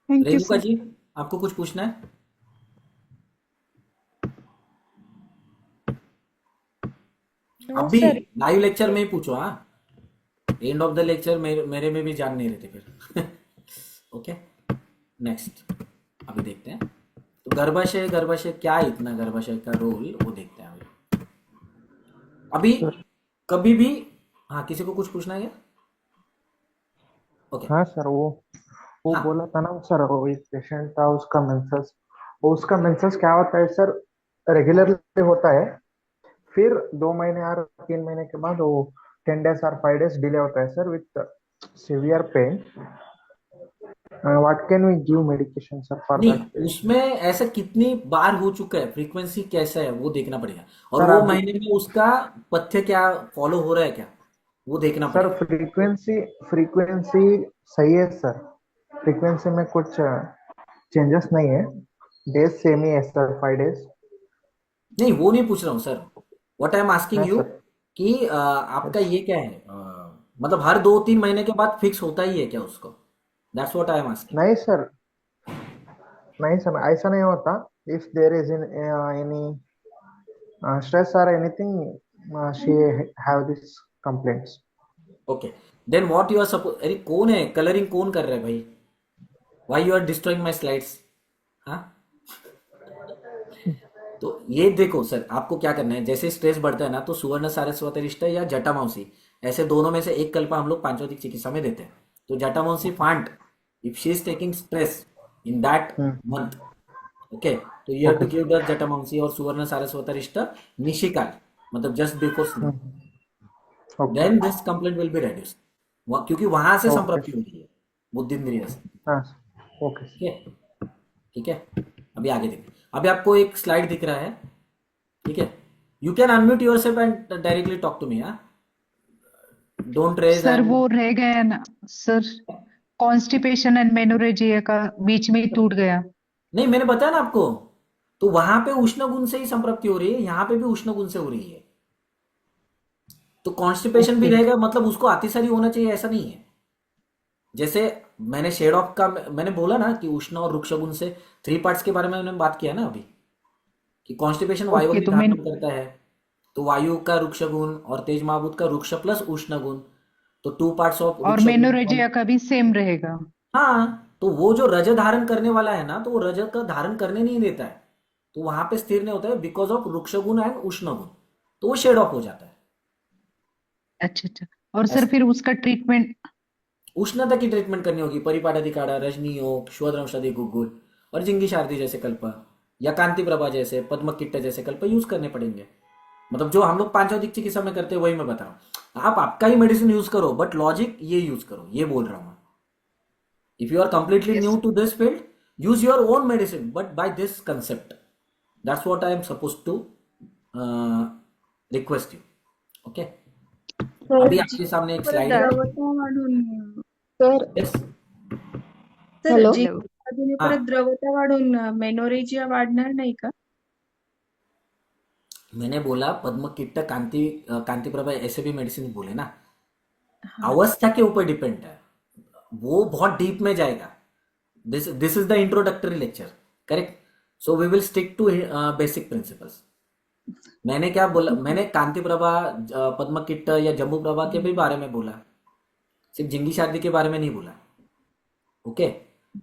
Speaker 3: थैंक यू
Speaker 1: रेणुका
Speaker 3: सर.
Speaker 1: जी आपको कुछ पूछना है? अभी लाइव लेक्चर में ही पूछो। हाँ, एंड ऑफ द लेक्चर मेरे में भी जान नहीं रहते फिर। ओके, नेक्स्ट अभी देखते हैं। तो गर्भाशय क्या है, इतना गर्भाशय का रोल वो देखते हैं अभी।
Speaker 11: सर
Speaker 1: कभी भी, हाँ किसी को कुछ पूछना है क्या? ओके।
Speaker 11: हाँ सर, वो
Speaker 1: हाँ
Speaker 11: बोला था ना सर, वो एक पेशेंट था, उसका मेंसेस, वो उसका मेंसेस क्या होता है सर, रेगुलरली होता है, फिर 2 महीने और 3 महीने के बाद वो 10 days और 5 days डिले होता है sir, with severe pain. What can we give medication sir for
Speaker 1: नहीं,
Speaker 11: दैट पेशेंट?
Speaker 1: उसमें ऐसा कितनी बार हो चुका है, फ्रीक्वेंसी कैसा है वो देखना पड़ेगा, और
Speaker 11: सर
Speaker 1: वो
Speaker 11: अभी
Speaker 1: महीने में उसका पथ्य क्या फॉलो हो रहा है क्या, वो देखना
Speaker 11: सर
Speaker 1: पड़ेगा।
Speaker 11: फ्रीक्वेंसी सही है सर, फ्रीक्वेंसी में कुछ चेंजेस नहीं है, डेज सेम ही है सर, 5 days।
Speaker 1: नहीं वो नहीं पूछ रहा हूँ sir, what I am asking
Speaker 11: हाँ
Speaker 1: यू
Speaker 11: सर।
Speaker 1: कि आपका
Speaker 11: यस।
Speaker 1: ये क्या है, मतलब हर 2-3 महीने के बाद फिक्स होता ही है क्या उसको, that's what I am asking.
Speaker 11: नहीं सर, नहीं सर, ऐसा नहीं होता। If there is in any stress और anything, she have this complaints.
Speaker 1: Okay, then what you are suppose, अरे कौन है कलरिंग, कौन कर रहा है भाई, why you are destroying my slides. हाँ, तो ये देखो सर, आपको क्या करना है, जैसे स्ट्रेस बढ़ता है ना, तो सुवर्ण सारस्वतरिष्ठ या जटामांसी, ऐसे दोनों में से एक कल्पा हम लोग पांचवतिक चिकित्सा में देते हैं। तो जटामांसी फांट, if she is taking stress in that month, okay, तो you have to
Speaker 11: okay
Speaker 1: give the जटामांसी और सुवर्ण सारस्वतरिष्ठ निशिकाल, मतलब just before sleep,
Speaker 11: sir. Okay.
Speaker 1: Then this complaint will be reduced, क्योंकि वहां से
Speaker 11: ओके।
Speaker 1: संप्राप्ति हो रही है बुद्धिंद्रिय से।
Speaker 11: हाँ। ओके।
Speaker 1: ठीक है, ठीक है। अभी आगे देखिए, अभी आपको एक स्लाइड दिख रहा है, ठीक है, you can unmute yourself and directly talk to me, हाँ, डोंट रेज
Speaker 9: सर
Speaker 1: एंड।
Speaker 9: वो रह गया ना सर, कॉन्स्टिपेशन एंड मेनोरेजिया का बीच में ही टूट गया।
Speaker 1: नहीं, मैंने बताया ना आपको, तो वहां पे उष्ण गुण से ही संप्राप्ति हो रही है, यहाँ पे भी उष्ण गुण से हो रही है, तो कॉन्स्टिपेशन भी
Speaker 11: ओके।
Speaker 1: रहेगा, मतलब उसको अतिसारी होना चाहिए ऐसा नहीं है। जैसे मैंने शेड ऑफ का मैंने बोला ना कि उष्ण और रुक्ष गुण से 3 पार्ट्स के बारे में मैंने बात किया ना अभी, कि कॉन्स्टिपेशन वायु
Speaker 9: ओके,
Speaker 1: भी
Speaker 9: तो
Speaker 1: धारण करता है, तो वायु का रुक्ष गुण और तेज महाभूत का रुक्ष प्लस उष्ण गुण, तो 2 पार्ट्स ऑफ
Speaker 9: और
Speaker 1: रुक्ष गुण।
Speaker 9: मेनोरेजिया का भी सेम रहेगा।
Speaker 1: हाँ, तो वो जो रज धारण करने वाला है ना, तो वो रज का धारण करने नहीं देता है, तो वहां पे स्थिर नहीं होता है बिकॉज ऑफ रुक्ष गुण एंड उष्ण गुण, तो वो शेड ऑफ हो जाता है।
Speaker 9: अच्छा अच्छा, और सर
Speaker 1: ऐसा
Speaker 9: फिर उसका ट्रीटमेंट?
Speaker 1: उष्णता की ट्रीटमेंट करनी होगी, परिपाठाधिकाड़ा, रजनी योग, श्वद्रंशादि गुग्गुल और जिंगी शारदी जैसे कल्प, या कांति प्रभा जैसे, पद्म किट्ट जैसे कल्प यूज करने पड़ेंगे, मतलब जो हम लोग पांचवदिक चिकित्सा में करते हैं वही मैं बता रहा हूँ। आप आपका ही मेडिसिन यूज करो, बट लॉजिक ये यूज करो, ये बोल रहा हूँ। If you are completely new to this field, use your own medicine but by this concept, that's what I am suppose to request you, okay. अभी आपके सामने एक स्लाइड है।
Speaker 4: द्रवता वाढून सर
Speaker 1: यस,
Speaker 4: सर
Speaker 6: हॅलो.
Speaker 4: जी
Speaker 9: हेलो।
Speaker 4: अजून
Speaker 1: हाँ,
Speaker 4: परत द्रवता वाढून मेनोरेजिया वाढणार नाही का?
Speaker 1: मैंने बोला पद्म किट्ट, कांति प्रभा ऐसे भी मेडिसिन बोले ना,
Speaker 4: हाँ
Speaker 1: अवस्था के ऊपर डिपेंड है, वो बहुत डीप में जाएगा। This is the introductory lecture, correct, so we will stick to basic principles. मैंने क्या बोला, मैंने कांति प्रभा, पद्म किट्ट या जम्बू प्रभा के भी बारे में बोला, सिर्फ झिंगी शादी के बारे में नहीं बोला, ओके।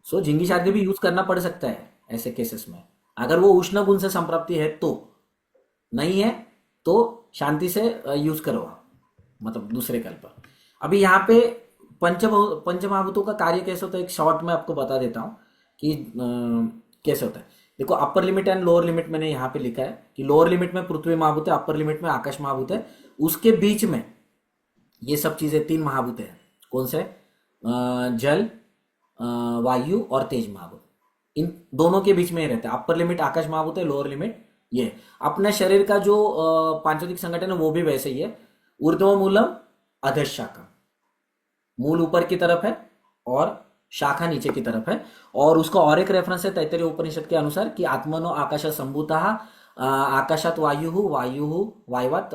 Speaker 1: सो झिंगी शादी भी यूज करना पड़ सकता है ऐसे केसेस में, अगर वो उष्ण गुण से संप्राप्ति है तो, नहीं है तो शांति से यूज करो आप, मतलब दूसरे कल्प। अभी यहाँ पे पंचमहाभूतों का कार्य कैसे होता है, एक शॉर्ट में आपको बता देता हूँ कि कैसे होता है। देखो, upper limit and lower limit मैंने यहाँ पे लिखा है कि लोअर लिमिट में पृथ्वी महाभूत है, अपर लिमिट में आकाश महाभूत है, उसके बीच में ये सब चीजें 3 महाभूत है, कौन से, जल, वायु और तेज महाभूत, इन दोनों के बीच में ही रहता है। अपर लिमिट आकाश महाभूत है, लोअर लिमिट ये। अपने शरीर का जो पांचोदिक संगठन है वो भी वैसे ही है, ऊर्ध्व मूलम अधः शाखा, मूल ऊपर की तरफ है और शाखा नीचे की तरफ है, और उसका और एक रेफरेंस है तैत्तरीय उपनिषद के अनुसार कि आत्मनो आकाश संभूतः, आकाशात वायु, वायु वायवात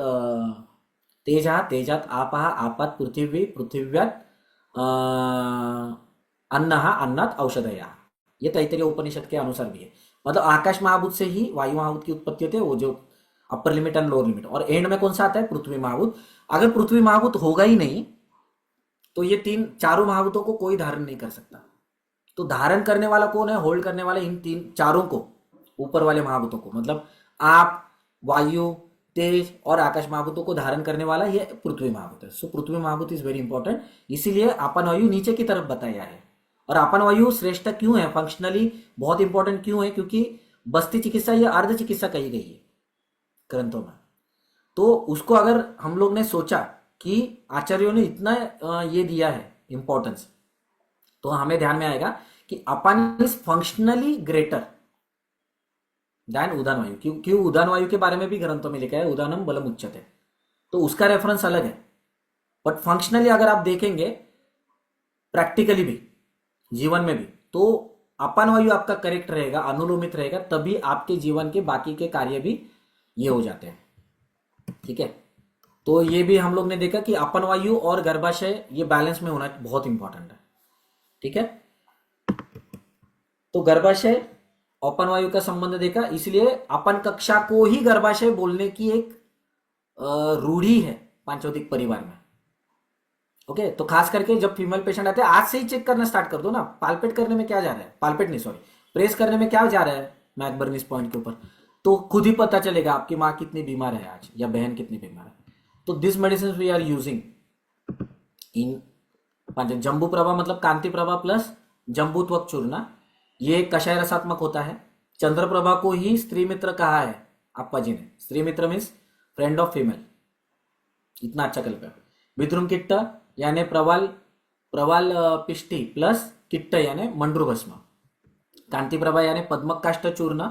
Speaker 1: तेजः, तेजात आपः, आपात पृथिवी, पृथिव्यात अन्नः, अन्नात औषधयः, ये तैत्तरीय उपनिषद के अनुसार भी है। मतलब आकाश महाभूत से ही वायु महाभूत की उत्पत्ति होती है, वो जो upper limit and lower limit, और एंड में कौन सा आता है, पृथ्वी महाभूत। अगर पृथ्वी महाभूत होगा ही नहीं तो ये चारों महाभूतों को कोई धारण नहीं कर सकता, तो धारण करने वाला कौन है, होल्ड करने वाला इन चारों को ऊपर वाले महाभूतों को, मतलब आप, वायु, तेज और आकाश महाभूतों को धारण करने वाला ये पृथ्वी महाभूत है। सो पृथ्वी महाभूत इज वेरी इंपॉर्टेंट, इसीलिए आपन वायु नीचे की तरफ बताया है। और आपन वायु श्रेष्ठ क्यों है, फंक्शनली बहुत इंपॉर्टेंट क्यों है, क्योंकि बस्ती चिकित्सा या अर्ध चिकित्सा कही गई है ग्रंथों में। तो उसको अगर हम लोग ने सोचा कि आचार्यों ने इतना ये दिया है इंपॉर्टेंस, तो हमें ध्यान में आएगा कि अपन इज फंक्शनली ग्रेटर दैन उदान वायु। क्यों उदान वायु के बारे में भी ग्रंथों में लिखा है, उदानम बलम उच्यते, तो उसका रेफरेंस अलग है। बट फंक्शनली अगर आप देखेंगे प्रैक्टिकली भी, जीवन में भी, तो अपन वायु आपका करेक्ट रहेगा, अनुलोमित रहेगा, तभी आपके जीवन के बाकी के कार्य भी ये हो जाते हैं। ठीक है, तो ये भी हम लोग ने देखा कि अपन वायु और गर्भाशय ये बैलेंस में होना बहुत इंपॉर्टेंट है। ठीक है, तो गर्भाशय अपन वायु का संबंध देखा, इसलिए अपन कक्षा को ही गर्भाशय बोलने की एक रूढ़ी है पांचोदिक परिवार में। ओके, तो खास करके जब फीमेल पेशेंट आते हैं, आज से ही चेक करना स्टार्ट कर दो ना, पाल्पेट करने में क्या जा रहा है, पाल्पेट नहीं सॉरी, प्रेस करने में क्या जा रहा है मैकबर्नीस पॉइंट के ऊपर, तो खुद ही पता चलेगा आपकी माँ कितनी बीमार है आज, या बहन कितनी बीमार है। तो this medicine we are using in जंबू प्रभा, मतलब कांति प्रभा प्लस जंबू त्वक चूर्ण, ये कषाय रसात्मक होता है। चंद्र प्रभा को ही स्त्री मित्र कहा है अप्पा जी ने, स्त्री मित्र मीन्स फ्रेंड ऑफ फीमेल, इतना अच्छा कल्प है। विद्रुम किट्ट यानी प्रवाल पिष्टी प्लस किट्ट यानी मंड्रू भस्म, कांति प्रभा यानी पद्मकाष्ठ चूर्ण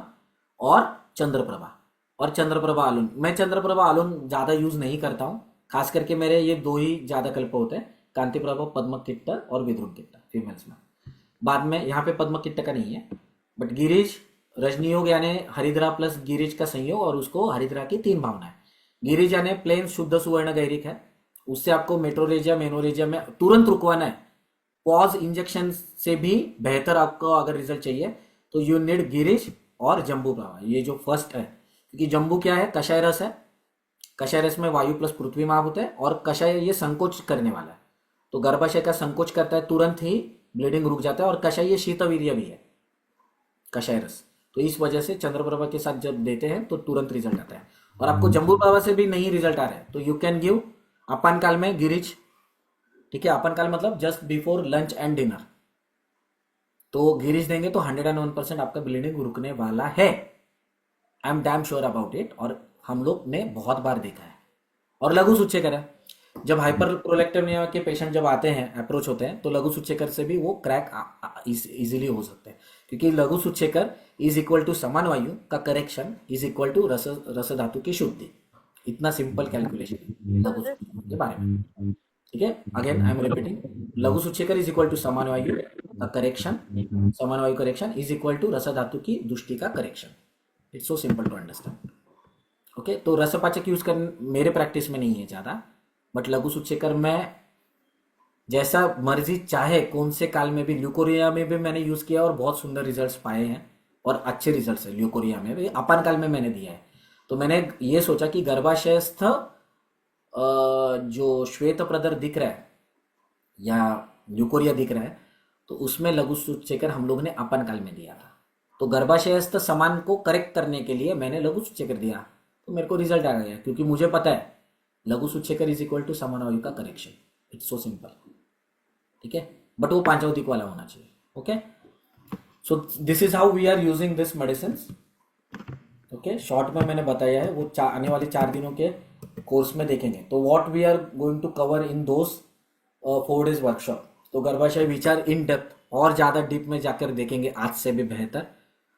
Speaker 1: और चंद्रप्रभा, और चंद्रप्रभा आलून। मैं चंद्रप्रभा आलून ज्यादा यूज नहीं करता हूँ, खास करके मेरे ये दो ही ज्यादा कल्प होते हैं, कांति प्रभा पद्म किट्ट और विद्रुम किट्ट फीमेल्स में। बाद में यहाँ पे पद्म किट्ट का नहीं है, बट गिरीज रजनीयोग यानी हरिद्रा प्लस गिरीज का संयोग, और उसको हरिद्रा की 3 भावना है। गिरीज यानी प्लेन शुद्ध सुवर्ण गैरिक है, उससे आपको मेट्रोरेजिया मेनोरेजिया में तुरंत रुकवाना है। पॉज इंजेक्शन से भी बेहतर आपको अगर रिजल्ट चाहिए तो यू नीड गिरीज और जंबू प्रभा, ये जो फर्स्ट है। क्योंकि जंबू क्या है, कषाय रस है, कषाय रस में वायु प्लस पृथ्वी महाभूत है, और कषाय ये संकोच करने वाला है, तो गर्भाशय का संकोच करता है, तुरंत ही ब्लीडिंग रुक जाता है। और कषाय ये शीतवीर्य भी है कषाय रस, तो इस वजह से चंद्रप्रभा के साथ जब देते हैं तो तुरंत रिजल्ट आता है। और आपको जंबू प्रभा से भी नहीं रिजल्ट आ रहा है तो यू कैन गिव अपन काल में गिरिज। ठीक है, अपन काल मतलब just before lunch and dinner, तो गिरिज देंगे तो 101% आपका ब्लीडिंग रुकने वाला है। I am damn sure about it, और हम लोग ने बहुत बार देखा है। और लघु सूच्यकर है, जब हाइपर प्रोलेक्टेमिया के पेशेंट जब आते हैं, अप्रोच होते हैं, तो लघु सूच्यकर से भी वो क्रैक इजीली हो सकते हैं, क्योंकि लघु सूच्यकर इज इक्वल टू समान वायु का करेक्शन इज इक्वल टू रस धातु की शुद्धि। इतना सिंपल कैलकुलेशन लघु सूच्यकर के बारे में। ठीक है, अगेन आई एम रिपीटिंग, लघु सूच्यकर इज इक्वल टू समान वायु का करेक्शन, समान वायु करेक्शन इज इक्वल टू रस धातु की दुष्टि का correction. It's so simple to understand. Okay, तो रसपाचक यूज कर मेरे प्रैक्टिस में नहीं है ज्यादा, बट लघु सूच्यकर में जैसा मर्जी चाहे कौन से काल में भी, ल्यूकोरिया में भी मैंने यूज किया और बहुत सुंदर रिजल्ट्स पाए हैं, और अच्छे रिजल्ट्स है ल्यूकोरिया में भी, अपन काल में मैंने दिया है। तो मैंने ये सोचा कि गर्भाशयस्थ जो श्वेत प्रदर दिख रहा है या ल्यूकोरिया दिख रहा है, तो उसमें लघु सूच्यकर हम लोग ने अपन काल में दिया था। तो गर्भाशयस्थ समान को करेक्ट करने के लिए मैंने लघु सूच्यकर दिया, तो मेरे को रिजल्ट आ गया, क्योंकि मुझे पता है लघु सूच्यकर इज इक्वल टू समान वायु का करेक्शन। It's so simple. ठीक है, बट वो पांचवदिक वाला होना चाहिए। Okay, so this is how we are using this medicine. Okay, short में मैंने बताया है, वो आने वाले 4 दिनों के कोर्स में देखेंगे। तो what we are going to cover in those 4 days workshop, तो गर्भाशय विचार इन डेप्थ और ज्यादा डीप में जाकर देखेंगे, आज से भी बेहतर।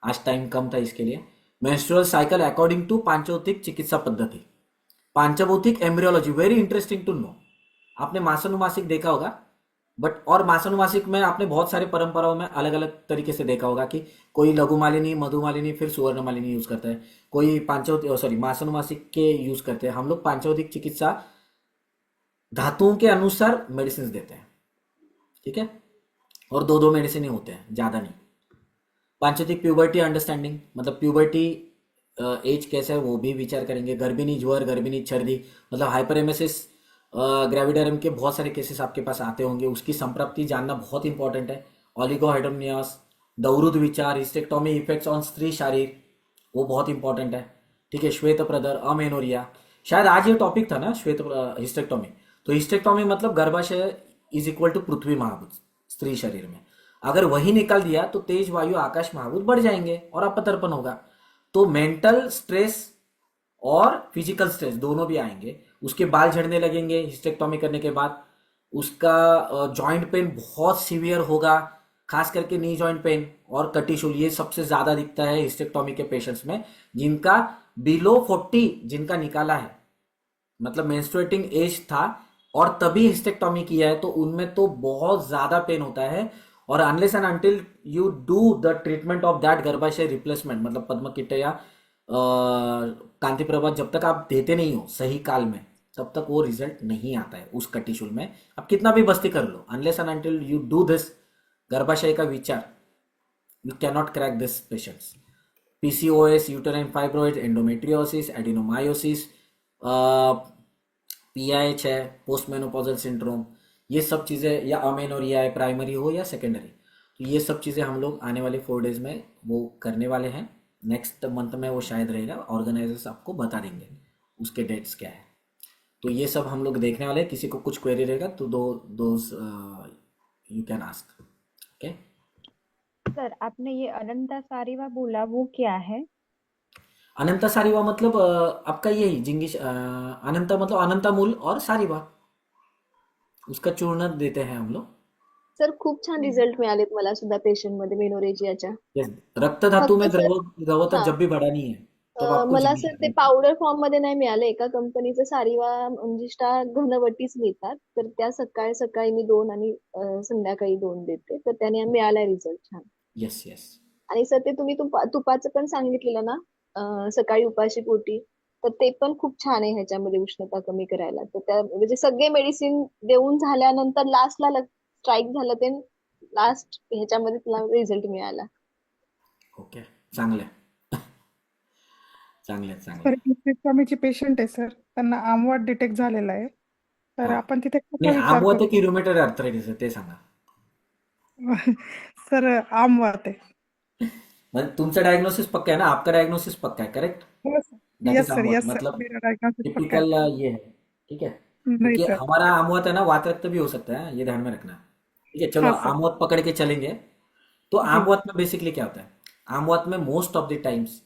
Speaker 1: आज टाइम कम था इसके लिए। मेंस्ट्रुअल साइकिल अकॉर्डिंग टू पांचभौतिक चिकित्सा पद्धति, पांचभौतिक embryology, very interesting to know. आपने मासानुमासिक देखा होगा, बट और मासानुमासिक में आपने बहुत सारे परंपराओं में अलग अलग तरीके से देखा होगा कि कोई लघुमालिनी, मधुमालिनी, फिर सुवर्णमालिनी यूज करता है, कोई मासानुमासिक के यूज करते हैं। हम लोग पांचभौतिक चिकित्सा धातुओं के अनुसार मेडिसिन देते हैं। ठीक है, और 2 मेडिसिन ही होते हैं, ज्यादा नहीं। पांचभौतिक प्यूबर्टी अंडरस्टैंडिंग, मतलब प्यूबर्टी एज कैसे है वो भी विचार करेंगे। गर्भिणी ज्वर, गर्भिणी छर्दी, मतलब हाइपरेमेसिस ग्रेविडरम के बहुत सारे केसेस आपके पास आते होंगे, उसकी संप्राप्ति जानना बहुत इंपॉर्टेंट है। ऑलिगोहाइड्रोनियास, दौरुद विचार, हिस्टेक्टोमी इफेक्ट्स ऑन स्त्री शारीर, वो बहुत इंपॉर्टेंट है। ठीक है, श्वेत प्रदर, अमेनोरिया, शायद आज ये टॉपिक था ना, श्वेत हिस्टेक्टोमी। तो हिस्टेक्टोमी मतलब गर्भाशय इज इक्वल टू पृथ्वी महाभूत स्त्री शरीर में। अगर वही निकाल दिया तो तेज वायु आकाश महाभूत बढ़ जाएंगे और अपतर्पण होगा। तो मेंटल स्ट्रेस और फिजिकल स्ट्रेस दोनों भी आएंगे। उसके बाल झड़ने लगेंगे हिस्टेक्टोमी करने के बाद। उसका जॉइंट पेन बहुत सीवियर होगा, खास करके नी जॉइंट पेन और कटीशूल, ये सबसे ज्यादा दिखता है हिस्टेक्टोमी के पेशेंट्स में। जिनका बिलो 40 जिनका निकाला है, मतलब मेंस्ट्रुएटिंग एज था और तभी हिस्टेक्टोमी किया है, तो उनमें तो बहुत ज्यादा पेन होता है। और unless and until you do the treatment of that गर्भाशय रिप्लेसमेंट, मतलब पद्म किट या कांति प्रभा, जब तक आप देते नहीं हो सही काल में, तब तक वो रिजल्ट नहीं आता है उस कटिशूल में। आप कितना भी बस्ती कर लो, unless and until you do this गर्भाशय का विचार, you cannot crack this patients. PCOS, uterine fibroid, endometriosis, adenomyosis, PIH है, पोस्ट मेनोपॉजल सिंड्रोम, ये सब चीज़ें, या अमेनोरिया है, प्राइमरी हो या सेकेंडरी, तो ये सब चीज़ें हम लोग आने वाले 4 डेज में वो करने वाले हैं। नेक्स्ट मंथ में वो शायद रहेगा, ऑर्गेनाइजर्स आपको बता देंगे उसके डेट्स क्या है। तो ये सब हम लोग देखने वाले हैं। किसी को कुछ क्वेरी रहेगा तो those you can ask. Okay
Speaker 12: sir, आपने ये अनंता सारीवा बोला, वो क्या है?
Speaker 1: अनंता सारीवा मतलब आपका यही जिंगिश, अनंता मतलब अनंता मूल और सारीवा, उसका चूर्ण देते हैं हम लोग।
Speaker 13: सर, खूप छान रिझल्ट मिळालेत मला सुद्धा पेशंट मध्ये मेनोरेजियाच्या.
Speaker 1: Yes, रक्त धातु में
Speaker 13: फक्त सर,
Speaker 1: द्रवता
Speaker 13: हाँ,
Speaker 1: जब भी बढ़ानी है तब आपको
Speaker 13: मला
Speaker 1: जिंगिश
Speaker 13: सर ते
Speaker 1: करनी
Speaker 13: पावडर फॉर्म मध्ये नाही मिळाले. एका कंपनीचं सारीवा अंजिष्टा घनवटीच मिळतात, तर त्या सकाळी सकाळी मी 2 आणि संध्याकाळी 2 देते, तर त्याने मिळाला रिझल्ट छान.
Speaker 1: है। यस यस,
Speaker 13: आणि सर ते तुम्ही तुपाचं पण सांगितलेलं ना, सकाळी उपाशी पोटी, तर ते पण खूप छान आहे ह्याच्यामध्ये उष्णता कमी करायला. तर त्या म्हणजे सगळे मेडिसिन देऊन झाल्यानंतर लास्टला स्ट्राईक झालं, ते लास्ट ह्याच्यामध्ये तुला रिझल्ट मिळाला.
Speaker 1: ओके, चांगलं आहे. चांगलं आहे, चांगलं
Speaker 3: सर
Speaker 1: आहे.
Speaker 3: हिस्टेक्टॉमीचे पेशंट आहे सर, त्यांना आमवाद डिटेक्ट झालेला आहे, तर
Speaker 1: हा,
Speaker 3: आपण तिथे कसा
Speaker 1: नाही,
Speaker 3: विचार
Speaker 1: आंबवते
Speaker 3: करू?
Speaker 1: की रुमेटॉइड आर्थरायटिस आहे ते सांगा.
Speaker 3: सर आमवाद आहे.
Speaker 1: म्हणजे तुमचा डायग्नोसिस पक्का है ना, आपका डायग्नोसिस पक्का है, correct? That
Speaker 3: yes
Speaker 1: is
Speaker 3: sir,
Speaker 1: आमवत,
Speaker 3: यस सर,
Speaker 1: मतलब
Speaker 3: मेरा डायग्नोसिस पक्का
Speaker 1: टिपिकल
Speaker 3: है।
Speaker 1: ये है। ठीक है,
Speaker 3: नहीं
Speaker 1: क्योंकि
Speaker 3: सर।
Speaker 1: हमारा आमवत है ना वात रक्त भी हो सकता है, ये ध्यान में रखना। ठीक है, चलो
Speaker 3: हाँ सर।
Speaker 1: आमवत पकड़ के चलेंगे। तो
Speaker 3: जी।
Speaker 1: आमवत में बेसिकली क्या होता है? आमवत में मोस्ट ऑफ द टाइम्स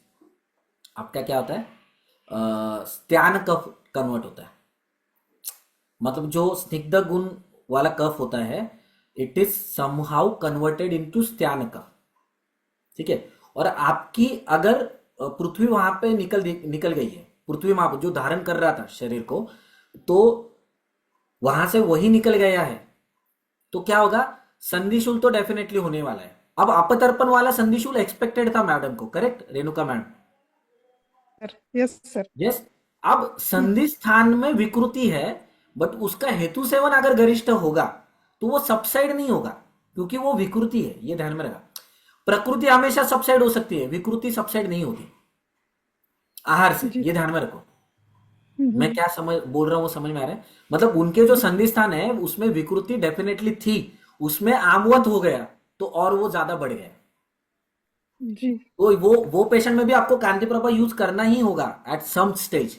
Speaker 1: आपका क्या होता है, स्त्यान कफ कन्वर्ट होता है। मतलब जो स्निग्ध गुण वाला कफ होता है, it is somehow converted into स्त्यान कफ। ठीक है, और आपकी अगर पृथ्वी वहां पे निकल गई है, पृथ्वी वहां जो धारण कर रहा था शरीर को, तो वहां से वही निकल गया है, तो क्या होगा, संधिशूल तो डेफिनेटली होने वाला है। अब अपतर्पण वाला संधिशूल एक्सपेक्टेड था मैडम को, correct Renuka madam?
Speaker 3: Yes sir.
Speaker 1: Yes. अब संधि स्थान में विकृति है, बट उसका हेतु सेवन अगर गरिष्ठ होगा तो वो सबसाइड नहीं होगा, क्योंकि वो विकृति है, ये ध्यान में रखा। प्रकृति हमेशा सबसाइड हो सकती है, विकृति सबसाइड नहीं होती आहार से, ये ध्यान में रखो। मैं क्या बोल रहा हूँ वो समझ में आ रहा है? मतलब उनके जो संधि स्थान है उसमें विकृति डेफिनेटली थी, उसमें आमवत हो गया तो और वो ज्यादा बढ़ गया
Speaker 3: जी।
Speaker 1: तो वो पेशेंट में भी आपको कांति प्रभा यूज करना ही होगा एट सम स्टेज,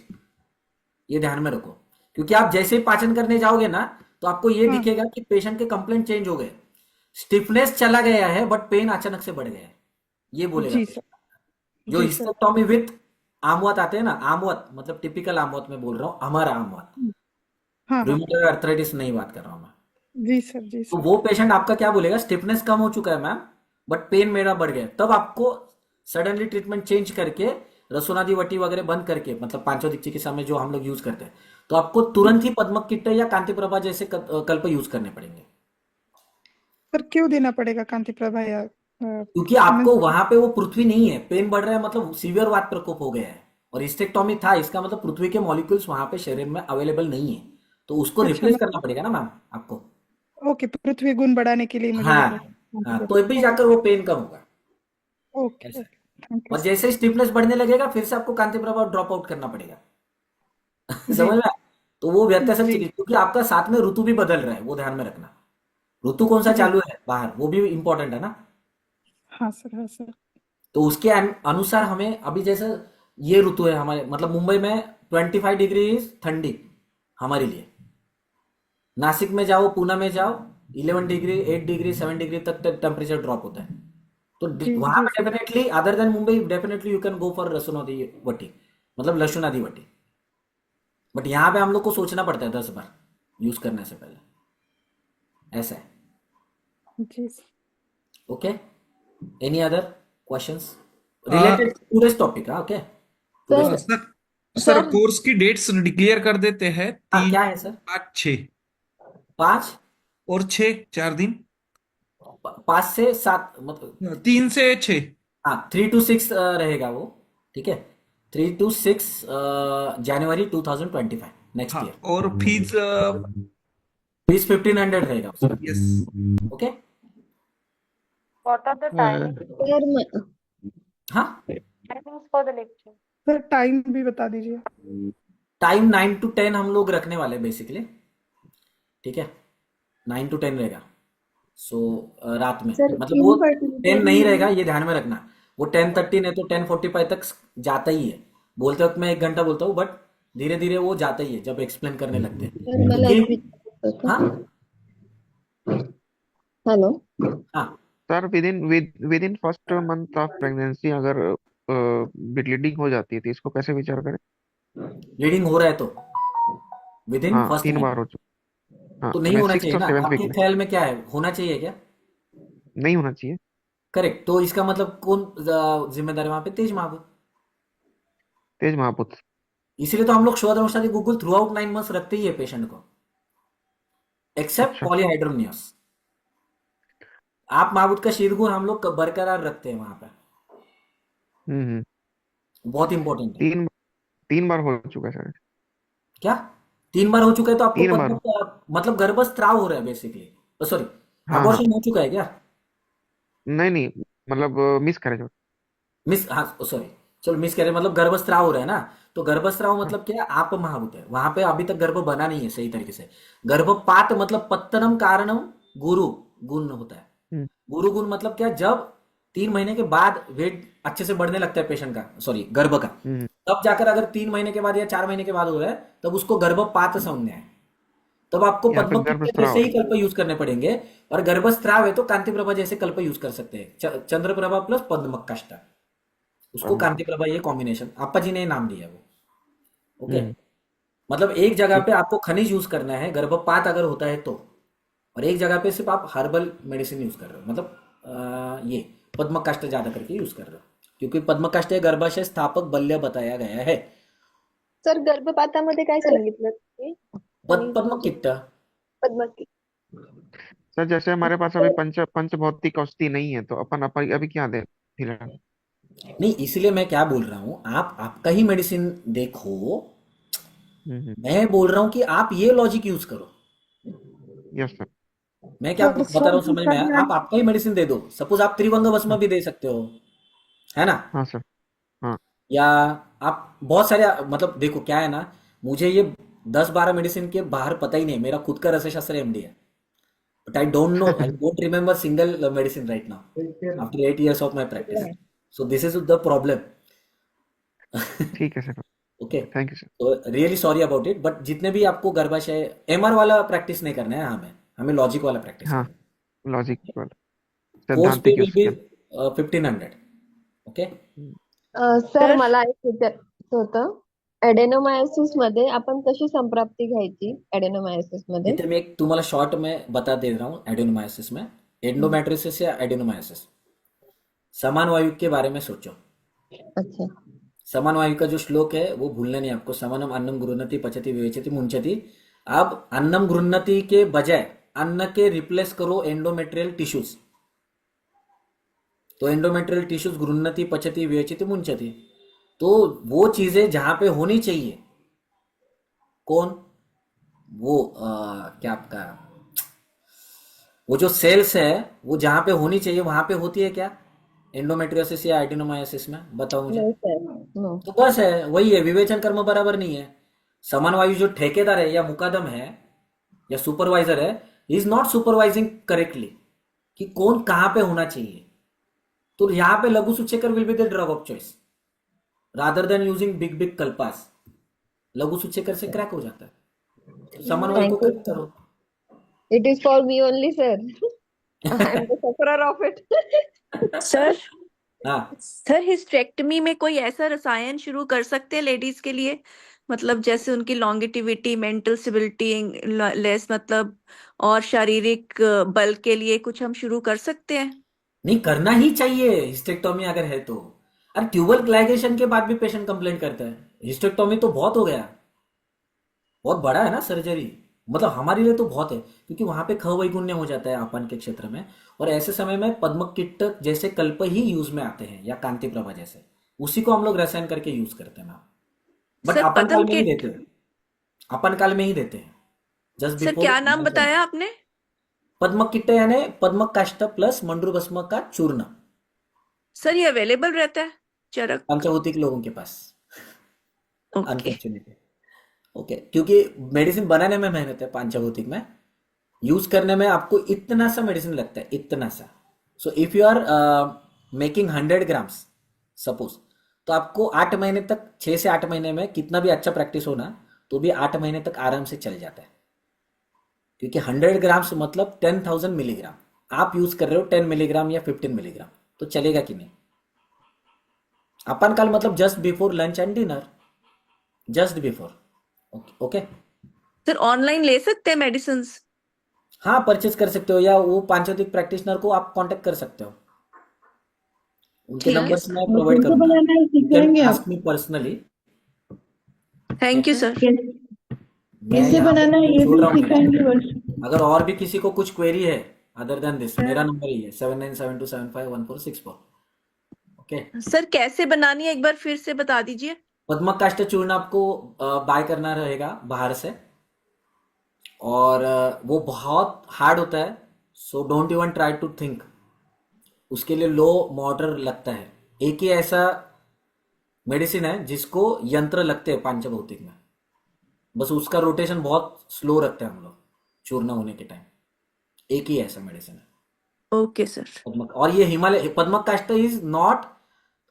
Speaker 1: ये ध्यान में रखो। क्योंकि आप जैसे ही पाचन करने जाओगे ना, तो आपको ये दिखेगा कि पेशेंट के कंप्लेंट चेंज हो गए, स्टिफनेस चला गया है बट पेन अचानक से बढ़ गया है, ये बोलेगा
Speaker 3: जी
Speaker 1: patient।
Speaker 3: सर।
Speaker 1: जो
Speaker 3: जी सर।
Speaker 1: हिस्टेक्टोमी विथ आमवत आते हैं ना, आमवत मतलब टिपिकल आमवत में बोल रहा हूँ, हमारा आमवत,
Speaker 3: हाँ हाँ।
Speaker 1: रूमेटॉइड आर्थराइटिस नहीं बात कर रहा हूँ मैं।
Speaker 3: जी सर, जी
Speaker 1: तो
Speaker 3: सर।
Speaker 1: वो पेशेंट आपका क्या बोलेगा, स्टिफनेस कम हो चुका है मैम बट पेन मेरा बढ़ गया, तब आपको सडनली ट्रीटमेंट चेंज करके रसोनादी वटी वगैरह बंद करके, मतलब पांचों दिक चिकित्सा में जो हम लोग यूज करते हैं, तो आपको तुरंत ही पद्मक किट्ट या कांति प्रभा जैसे कल्प यूज करने पड़ेंगे।
Speaker 3: सर क्यों देना पड़ेगा कांति प्रभा या
Speaker 1: क्योंकि आपको वहां पे वो पृथ्वी नहीं है, पेन बढ़ रहा है, मतलब सीवियर वात प्रकोप हो गया है, और हिस्टेक्टोमी था, इसका मतलब पृथ्वी के मॉलिक्यूल्स वहां पे शरीर में अवेलेबल नहीं है, तो उसको
Speaker 3: अच्छा,
Speaker 1: रिप्लेस करना पड़ेगा ना मैम आपको।
Speaker 3: ओके, पृथ्वी गुण बढ़ाने के लिए मुझे
Speaker 1: हाँ
Speaker 3: लेना
Speaker 1: हाँ, तो भी जाकर वो पेन कम होगा।
Speaker 3: ओके
Speaker 1: ऐसा।
Speaker 3: ओके, थैंक यू
Speaker 1: और जैसे ही स्टिफनेस बढ़ने लगेगा फिर से आपको कांति प्रभा ड्रॉप आउट करना पड़ेगा। समझ में आया? तो वो व्यत्यासक
Speaker 3: जी।
Speaker 1: चिकित्सा, क्योंकि आपका साथ में ऋतु भी बदल रहा है, वो ध्यान में रखना। ऋतु कौन सा
Speaker 3: जी।
Speaker 1: चालू है बाहर, वो भी इंपॉर्टेंट है ना।
Speaker 3: हाँ सर, हाँ सर।
Speaker 1: तो उसके अनुसार हमें अभी जैसे ये ऋतु है हमारे, मतलब मुंबई में 25 डिग्री ठंडी हमारे लिए। नासिक में जाओ, पूना में जाओ, 11 डिग्री, 8 डिग्री, 7 डिग्री तक टेम्परेचर ड्रॉप होता है। तो वहां पे definitely other than Mumbai definitely you can go for लसुनादी वटी, मतलब लसुनादी वटी। बट यहाँ पे हम लोग को सोचना पड़ता है 10 बार यूज करने से पहले, ऐसा है।
Speaker 3: जी
Speaker 1: okay, any other questions related to this topic? Okay
Speaker 13: sir
Speaker 2: sir
Speaker 13: sir
Speaker 2: sir course की डेट्स डिक्लेयर कर देते हैं।
Speaker 1: हाँ, क्या
Speaker 2: 3,
Speaker 1: है सर?
Speaker 2: 5, 6
Speaker 1: 5
Speaker 2: और 6, 4 दिन।
Speaker 1: 5 से 7 मतलब
Speaker 2: 3 से 6।
Speaker 1: हाँ 3 to 6 रहेगा वो, ठीक है। 3 to 6 जनवरी 2025 नेक्स्ट
Speaker 2: हाँ,
Speaker 1: ईयर।
Speaker 2: और फीस
Speaker 1: फीस 1500 रहेगा उसका।
Speaker 2: Yes.
Speaker 1: Okay
Speaker 6: What are the timings?
Speaker 13: Sir
Speaker 1: हाँ,
Speaker 6: Timings for the lecture.
Speaker 3: Sir time भी बता दीजिए।
Speaker 1: टाइम 9 to 10 हम लोग रखने वाले बेसिकली, ठीक है। 9 to 10 रहेगा। सो रात में
Speaker 13: सर
Speaker 1: मतलब वो
Speaker 13: इन
Speaker 1: 10 नहीं रहेगा,
Speaker 13: पर्टिकुलर
Speaker 1: ये ध्यान में रखना। वो 10:30 नहीं तो 10:45 तक जाता ही है। बोलते वक्त मैं 1 घंटा बोलता हूँ, बट धीरे धीरे वो जाता ही है जब एक्सप्लेन करने लगते हैं,
Speaker 13: सर मला एक
Speaker 1: क्योंकि
Speaker 13: विचारायचं
Speaker 1: हाँ
Speaker 13: होतं। हॅलो
Speaker 1: हाँ
Speaker 11: sir with in first month of pregnancy अगर ब्लीडिंग हो जाती है तो इसको कैसे विचार करें?
Speaker 1: ब्लीडिंग हो रहा है तो विद इन
Speaker 11: हाँ
Speaker 1: फर्स्ट
Speaker 11: 3
Speaker 1: मंथ
Speaker 11: बार हो चुका। हाँ
Speaker 1: तो नहीं होना
Speaker 11: 6th
Speaker 1: चाहिए
Speaker 11: और
Speaker 1: ना।
Speaker 11: 7th वीक
Speaker 1: आपके
Speaker 11: में
Speaker 1: ख्याल में क्या है, होना चाहिए क्या?
Speaker 11: नहीं होना चाहिए।
Speaker 1: करेक्ट। तो इसका मतलब कौन जिम्मेदार है वहां पे? तेज महाबूब।
Speaker 11: तेज महापुत्र।
Speaker 1: इसीलिए तो हम लोग शोध अनुसार गूगल थ्रू आउट 9 मंथ्स रखते ही है पेशेंट को, एक्सेप्ट
Speaker 11: अच्छा।
Speaker 1: पॉलीहाइड्रोनियस। आप महाबूद का शीतगुण हम लोग बरकरार रखते हैं वहां पे,
Speaker 11: हम्म।
Speaker 1: बहुत इंपॉर्टेंट है।
Speaker 11: 3 बार हो चुका है सर।
Speaker 1: क्या 3 बार हो चुका है? तो आपको
Speaker 11: 3 बार।
Speaker 1: मतलब गर्भस्राव हो रहा है बेसिकली, सॉरी
Speaker 11: हाँ हाँ
Speaker 1: अबॉर्शन हो चुका है क्या?
Speaker 11: नहीं नहीं, मतलब मिस करे।
Speaker 1: मिस, हाँ सॉरी, चलो मिस कह रहे मतलब गर्भस्राव हो रहा है ना। तो गर्भस्राव
Speaker 11: हाँ
Speaker 1: मतलब क्या? आप महाभूत है वहां पे, अभी तक गर्भ बना नहीं है सही तरीके से। गर्भपात मतलब पत्तनम कारणम गुरु गुण होता है।
Speaker 11: हम्म,
Speaker 1: गुरु गुण मतलब क्या? जब 3 महीने के बाद वेट अच्छे से बढ़ने लगता है पेशेंट का, सॉरी गर्भ का,
Speaker 11: हम्म,
Speaker 1: तब जाकर अगर 3 महीने के बाद या 4 महीने के बाद हो रहा है तब उसको गर्भपात संज्ञा है। तब आपको
Speaker 11: यहाँ पे
Speaker 1: पद्म पुत्र
Speaker 11: गर्भस्राव
Speaker 1: जैसे ही
Speaker 11: है।
Speaker 1: कल्प यूज करने पड़ेंगे। और गर्भस्राव है तो कांति प्रभा जैसे कल्प यूज कर सकते हैं, चंद्र प्रभा प्लस पद्म काष्ठा, उसको कांति प्रभा, ये कॉम्बिनेशन आपा जी ने नाम दिया वो। ओके,
Speaker 11: हम्म,
Speaker 1: मतलब एक जगह
Speaker 11: ठीक।
Speaker 1: पे आपको खनिज यूज करना है गर्भपात अगर होता है तो, और एक जगह पे सिर्फ आप हर्बल मेडिसिन यूज कर रहे हो, मतलब ये पद्म काष्ठ ज्यादा करके यूज कर रहे हो, क्योंकि पद्म काष्ठ हे गर्भाशय स्थापक बल्य बताया गया है।
Speaker 13: सर गर्भपातामध्ये काय सांगितलं तुम्ही? आणि
Speaker 1: पद्म
Speaker 13: म्हणजे
Speaker 1: किट्ट
Speaker 13: पद्मकी
Speaker 11: सर जैसे हमारे पास अभी पंच भौतिक औषधि नहीं है तो अपन अभी क्या दें फिलहाल?
Speaker 1: नहीं, इसलिए मैं क्या बोल रहा हूं, आप आपका ही मेडिसिन देखो। मैं बोल रहा हूं कि आप ये लॉजिक यूज करो।
Speaker 11: Yes sir.
Speaker 1: मैं क्या
Speaker 3: तो
Speaker 1: बता रहा हूँ
Speaker 3: सर
Speaker 1: समझ में आया? आप आपका ही मेडिसिन दे दो। सपोज आप त्रिभंग भस्म
Speaker 11: हाँ
Speaker 1: भी दे सकते हो, है ना?
Speaker 11: हाँ सर। हाँ
Speaker 1: या आप बहुत सारे, मतलब देखो क्या है ना, मुझे ये 10-12 मेडिसिन के बाहर पता ही नहीं। मेरा खुद का रसशास्त्र एमडी है, but I don't know, I don't remember single medicine right now after 8 years of my practice. So this is the problem.
Speaker 11: ठीक है sir.
Speaker 1: Okay,
Speaker 11: thank you sir.
Speaker 1: तो really sorry about it, but जितने भी आपको गर्भाशय MR वाला practice नहीं करना है, हमें लॉजिक वाला प्रैक्टिस
Speaker 11: हाँ
Speaker 1: करना है।
Speaker 11: लॉजिक वाला
Speaker 1: कोर्स पे
Speaker 11: सैद्धांतिक
Speaker 1: will be
Speaker 11: scan.
Speaker 1: 1500। Okay,
Speaker 13: sir मला एक विचारायचं होतं, एडेनोमायोसिस मध्ये आपण कशी संप्राप्ती घ्यायची एडेनोमायोसिस मध्ये?
Speaker 1: इथे मैं एक तुम्हाला शॉर्ट में बता दे रहा हूँ। एडेनोमायोसिस में एंडोमेट्रियोसिस या एडेनोमायोसिस, समान वायु के बारे में सोचो।
Speaker 13: अच्छा
Speaker 1: समान वायु का जो श्लोक है वो भूलना नहीं आपको। समानम अन्नम गृह्णति पचति विवेचति मुंचति। अब अन्नम गृह्णति के बजाय अन्न के रिप्लेस करो एंडोमेट्रियल टिश्यूज, तो एंडोमेट्रियल टिश्यूज गृह्णति पचति विवेचति मुंचति। तो वो चीजें जहां पे होनी चाहिए, कौन वो क्या आपका, वो जो सेल्स है वो जहां पे होनी चाहिए वहां पे होती है क्या? एंडोमेट्रियोसिस या एडिनोमायोसिस में बताओ मुझे।
Speaker 13: नहीं सर नो
Speaker 1: तो बस है, वही है, विवेचन कर्म बराबर नहीं है। समान वायु जो ठेकेदार है या मुकादम है या सुपरवाइजर है, he is not supervising correctly कि कौन कहां पे होना चाहिए। तो यहाँ पे लघु सूचेकर will be the drug of choice rather than using big big कल्पास। लघु सूचेकर से क्रैक हो जाता है, तो समन्वय को
Speaker 13: Thank you.
Speaker 1: करेक्ट करो।
Speaker 13: It is for me only, sir. I am the sufferer of it.
Speaker 8: Sir
Speaker 1: हाँ
Speaker 8: सर हिस्टेक्टमी में कोई ऐसा रसायन शुरू कर सकते हैं लेडीज के लिए, मतलब जैसे उनकी लॉन्गेटिविटी, मेंटल स्टेबिलिटी लेस, मतलब और शारीरिक बल के लिए कुछ हम शुरू कर सकते हैं?
Speaker 1: नहीं, करना ही चाहिए हिस्टेक्टोमी अगर है तो। अरे ट्यूबल लाइगेशन के बाद भी पेशेंट कंप्लेंट करता है, हिस्टेक्टोमी तो बहुत हो गया, बहुत बड़ा है ना सर्जरी, मतलब हमारे लिए तो बहुत है, क्योंकि वहां पे खवैगुण्य हो जाता है अपन के क्षेत्र में, और ऐसे समय में पद्मकिट्टक जैसे कल्प ही यूज में आते हैं या कांति प्रभा जैसे, उसी को हम लोग रसायन करके यूज करते हैं मैम। बट
Speaker 8: सर
Speaker 1: अपन काल में ही
Speaker 8: पद्म
Speaker 1: देते हैं, अपन काल में ही देते हैं, जस्ट
Speaker 8: सर
Speaker 1: बिफोर।
Speaker 8: क्या नाम बताया आपने?
Speaker 1: पद्मकिट्ट यानी पद्मक काष्ठ प्लस मंडूर भस्म का चूर्ण,
Speaker 8: सर ये अवेलेबल रहता है चरक?
Speaker 1: पंचभौतिक लोगों के पास
Speaker 8: ओके
Speaker 1: अनफॉर्चुनेटली। ओके, क्योंकि मेडिसिन बनाने में मेहनत है, पंचभौतिक में यूज करने में आपको इतना सा मेडिसिन लगता है, इतना सा। So if you are making 100 grams suppose, तो आपको 8 महीने तक, 6 से 8 महीने में कितना भी अच्छा प्रैक्टिस हो ना, तो भी 8 महीने तक आराम से चल जाता है, क्योंकि 100 ग्राम्स मतलब 10,000 मिलीग्राम आप यूज कर रहे हो, 10 मिलीग्राम या 15 मिलीग्राम, तो चलेगा कि नहीं। अपन काल मतलब just before lunch and dinner, just before. Okay
Speaker 8: sir online ले सकते हैं मेडिसिन?
Speaker 1: हाँ, परचेज कर सकते हो, या वो पांचोतिक प्रैक्टिशनर को आप कांटेक्ट कर सकते हो, उनके
Speaker 8: ठीक है
Speaker 1: नंबर्स
Speaker 8: सर,
Speaker 1: मैं प्रोवाइड करूंगा,
Speaker 9: बनाना है
Speaker 1: यू कैन
Speaker 9: सिखाएंगे आप?
Speaker 1: Ask me personally.
Speaker 8: Thank you sir.
Speaker 1: मैं
Speaker 9: कैसे
Speaker 1: यहाँ पे
Speaker 9: बनाना है ये
Speaker 1: छोड़
Speaker 9: भी
Speaker 1: रहा हूँ
Speaker 9: सिखाएंगे
Speaker 1: मेरा।
Speaker 9: बस।
Speaker 1: अगर और भी किसी को कुछ क्वेरी है अदर देन दिस, मेरा नंबर ही है 7972751464। ओके,
Speaker 8: सर कैसे बनानी है एक बार फिर से बता दीजिए।
Speaker 1: पद्मक काष्ठ चूर्ण आपको बाय करना रहेगा बाहर से, और वो बहुत हार्ड होता है, so don't even try to think, उसके लिए लो मोटर लगता है। एक ही ऐसा मेडिसिन है जिसको यंत्र लगते हैं पांचभौतिक में, बस उसका रोटेशन बहुत स्लो रखते हैं हम लोग चूर्ण होने के टाइम, एक ही ऐसा मेडिसिन है
Speaker 8: ओके सर।
Speaker 1: पद्मक। और ये हिमालय पद्मक काष्ठ इज नॉट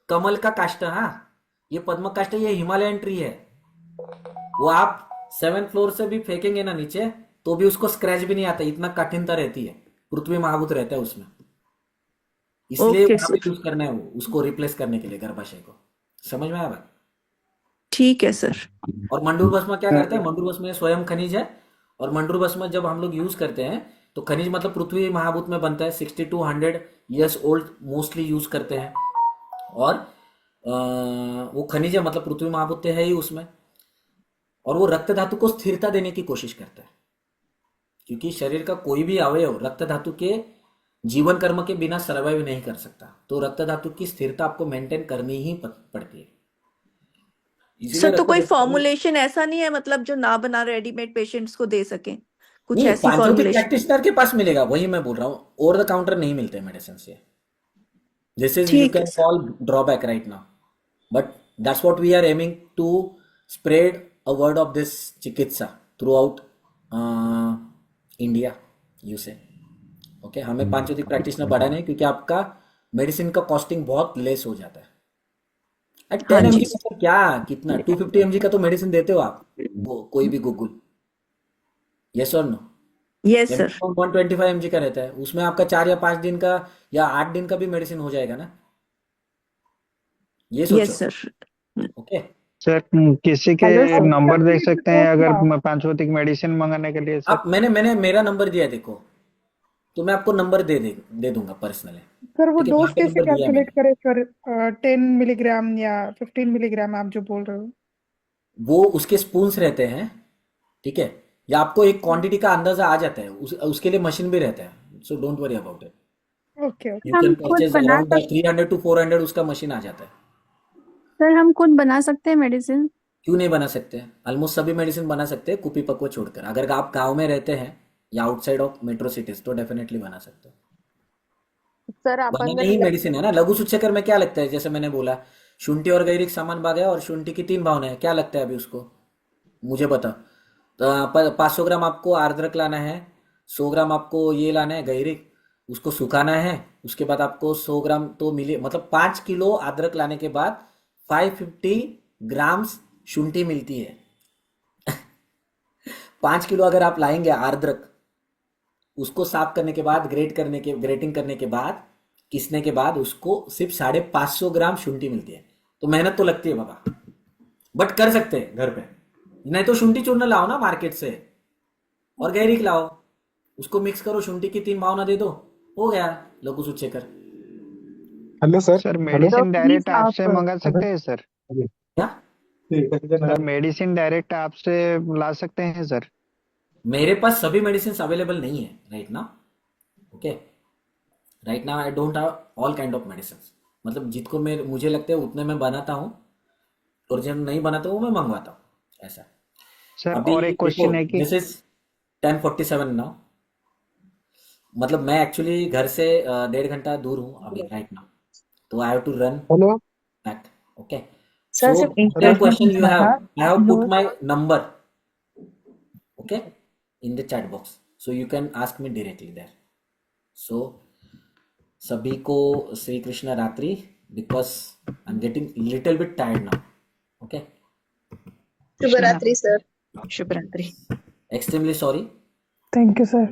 Speaker 1: कमल का काष्ठ, हाँ, ये पद्मक काष्ठ ये हिमालयन ट्री है, वो आप 7th फ्लोर से भी फेंकेंगे ना नीचे तो भी उसको स्क्रैच भी नहीं आता, इतना कठिनता रहती है, पृथ्वी महाभूत रहता है उसमें, इसलिए
Speaker 8: ओके
Speaker 1: वहां पे
Speaker 8: सर,
Speaker 1: यूज करना है वो, उसको रिप्लेस करने के लिए गर्भाशय को। समझ में आया बात?
Speaker 8: ठीक है सर।
Speaker 1: और मंडूर भस्म क्या करता है, मंडूर भस्म स्वयं खनिज है, और मंडूर भस्म जब हम लोग यूज करते हैं तो खनिज मतलब पृथ्वी महाभूत में बनता है, 60 to 100 years old mostly use करते हैं, और वो खनिज है मतलब पृथ्वी महाभूत है ही उसमें, और वो रक्त धातु को स्थिरता देने की कोशिश करता है, क्योंकि शरीर का कोई भी अवयव रक्त धातु के जीवन कर्म के बिना सर्वाइव नहीं कर सकता, तो रक्त धातु की स्थिरता आपको मेंटेन करनी ही पड़ती है। इसीलिए
Speaker 8: सर तो
Speaker 1: रक्त
Speaker 8: कोई
Speaker 1: धातु
Speaker 8: फॉर्मुलेशन ऐसा नहीं है मतलब जो ना बना रेडीमेड पेशेंट्स को दे सकें, कुछ
Speaker 1: नहीं,
Speaker 8: ऐसी
Speaker 1: पांचोतिक
Speaker 8: फॉर्मुलेशन?
Speaker 1: प्रैक्टिशनर के पास मिलेगा, वही मैं बोल रहा हूँ, ओवर द काउंटर नहीं मिलते मेडिसिन से, दिस इज यू
Speaker 8: ठीक है
Speaker 1: can
Speaker 8: sir.
Speaker 1: Call drawback right now, but that's what we are aiming to spread a word of this चिकित्सा throughout India, you say. Okay, हमें पांचोतिक practitioner बढ़ाना है, क्योंकि आपका मेडिसिन का कॉस्टिंग बहुत लेस हो जाता है। अरे
Speaker 8: हाँ
Speaker 1: 10
Speaker 8: जी
Speaker 1: mg का तो क्या, कितना 250 mg का तो मेडिसिन देते हो आप, कोई भी गूगल, यस और नो,
Speaker 8: यस
Speaker 1: या
Speaker 8: सर।
Speaker 1: मिनिमम 125 mg का रहता है, उसमें आपका 4 या 5 दिन का या 8 दिन का भी मेडिसिन हो जाएगा ना, ये सोचो।
Speaker 8: Yes sir.
Speaker 1: ओके,
Speaker 14: सर किसी के
Speaker 9: हेलो सर।
Speaker 14: नंबर दे सकते हैं अगर पांचभौतिक मेडिसिन मंगाने के लिए सर?
Speaker 1: आप मैंने मेरा नंबर दिया है, देखो, तो मैं आपको नंबर दे दूंगा पर्सनली,
Speaker 9: सर वो
Speaker 1: ठीक है,
Speaker 9: डोज
Speaker 1: यहाँ पे
Speaker 9: कैसे
Speaker 1: नंबर दिया है
Speaker 9: कैलकुलेट
Speaker 1: मैंने।
Speaker 9: करें सर? 10 मिलीग्राम या 15 मिलीग्राम आप जो बोल रहे हो?
Speaker 1: वो उसके स्पून्स रहते हैं, ठीक है, या आपको एक क्वांटिटी का अंदाजा आ जाता है, उसके लिए मशीन भी रहता है, so don't worry about it,
Speaker 9: okay okay.
Speaker 1: You
Speaker 3: हम
Speaker 1: कैन
Speaker 3: खुद
Speaker 1: परचेज
Speaker 3: बना
Speaker 1: अराउंड
Speaker 3: सकते
Speaker 1: 300 to 400 उसका मशीन आ जाता है।
Speaker 3: सर, हम खुद बना सकते हैं मेडिसिन?
Speaker 1: क्यों नहीं बना सकते, ऑलमोस्ट सभी मेडिसिन बना सकते हैं कुपी पक्व छोड़कर, अगर आप गांव में रहते हैं या आउटसाइड ऑफ मेट्रो सिटीज तो डेफिनेटली बना सकते हो।
Speaker 13: सर आपण
Speaker 1: बनाना
Speaker 13: जर
Speaker 1: ही मेडिसिन है ना। लघु सूचकर में क्या लगता है, जैसे मैंने बोला शुंठी और गैरिक समान भाग है, और शुंठी की 3 भावना है, क्या लगता है अभी उसको, मुझे बता। तो 500 ग्राम आपको आर्द्रक लाना है, 100 ग्राम आपको ये लाना है गैरिक, उसको सुखाना है, उसके बाद आपको 100 ग्राम तो मिले, मतलब 5 किलो अदरक लाने के बाद 550 ग्राम्स शुंठी मिलती है। 5 किलो अगर आप लाएंगे अदरक, उसको साफ करने के बाद ग्रेटिंग करने के बाद, किसने के बाद उसको सिर्फ 550 ग्राम शुंठी मिलती है। तो मेहनत तो लगती है बाबा, बट कर सकते हैं घर पे। नहीं तो शुंठी चूर्ण लाओ ना मार्केट से, और गैरिक लाओ, उसको मिक्स करो, शुंठी की 3 भावना दे दो, हो गया लघु सूचेकर।
Speaker 11: Hello sir.
Speaker 14: Sir
Speaker 11: hello
Speaker 14: medicine direct
Speaker 10: please
Speaker 14: आपसे
Speaker 10: आप
Speaker 14: मंगा सकते हैं सर?
Speaker 1: क्या
Speaker 14: सर मेडिसिन डायरेक्ट आपसे ला सकते हैं सर?
Speaker 1: मेरे पास सभी मेडिसिन अवेलेबल नहीं है right now. Okay, right now I don't have all kind of medicine. मतलब जितको मुझे लगता है उतने मैं बनाता हूँ, और जब नहीं बनाता वो मैं मंगवाता हूँ, ऐसा।
Speaker 14: सर
Speaker 1: अभी
Speaker 14: और एक
Speaker 1: देखो,
Speaker 14: क्वेश्चन है कि
Speaker 1: दिस इज 10:47 नाउ। मतलब मैं एक्चुअली घर से 1.5 घंटा दूर हूँ अभी राइट नाउ, तो I have to run
Speaker 11: hello
Speaker 1: back. Okay,
Speaker 5: sir
Speaker 1: so
Speaker 5: सिर्फ एक
Speaker 1: whatever
Speaker 5: प्रश्न
Speaker 1: question you
Speaker 5: पूछना
Speaker 1: have,
Speaker 5: था।
Speaker 1: I have put
Speaker 5: note
Speaker 1: my number, okay, in the chat box, so you can ask me directly there. So सभी को श्री कृष्ण रात्रि, because I'm getting little bit tired now. Okay,
Speaker 13: शुभ रात्रि sir.
Speaker 5: शुभ रात्रि।
Speaker 1: extremely sorry.
Speaker 3: Thank you, sir.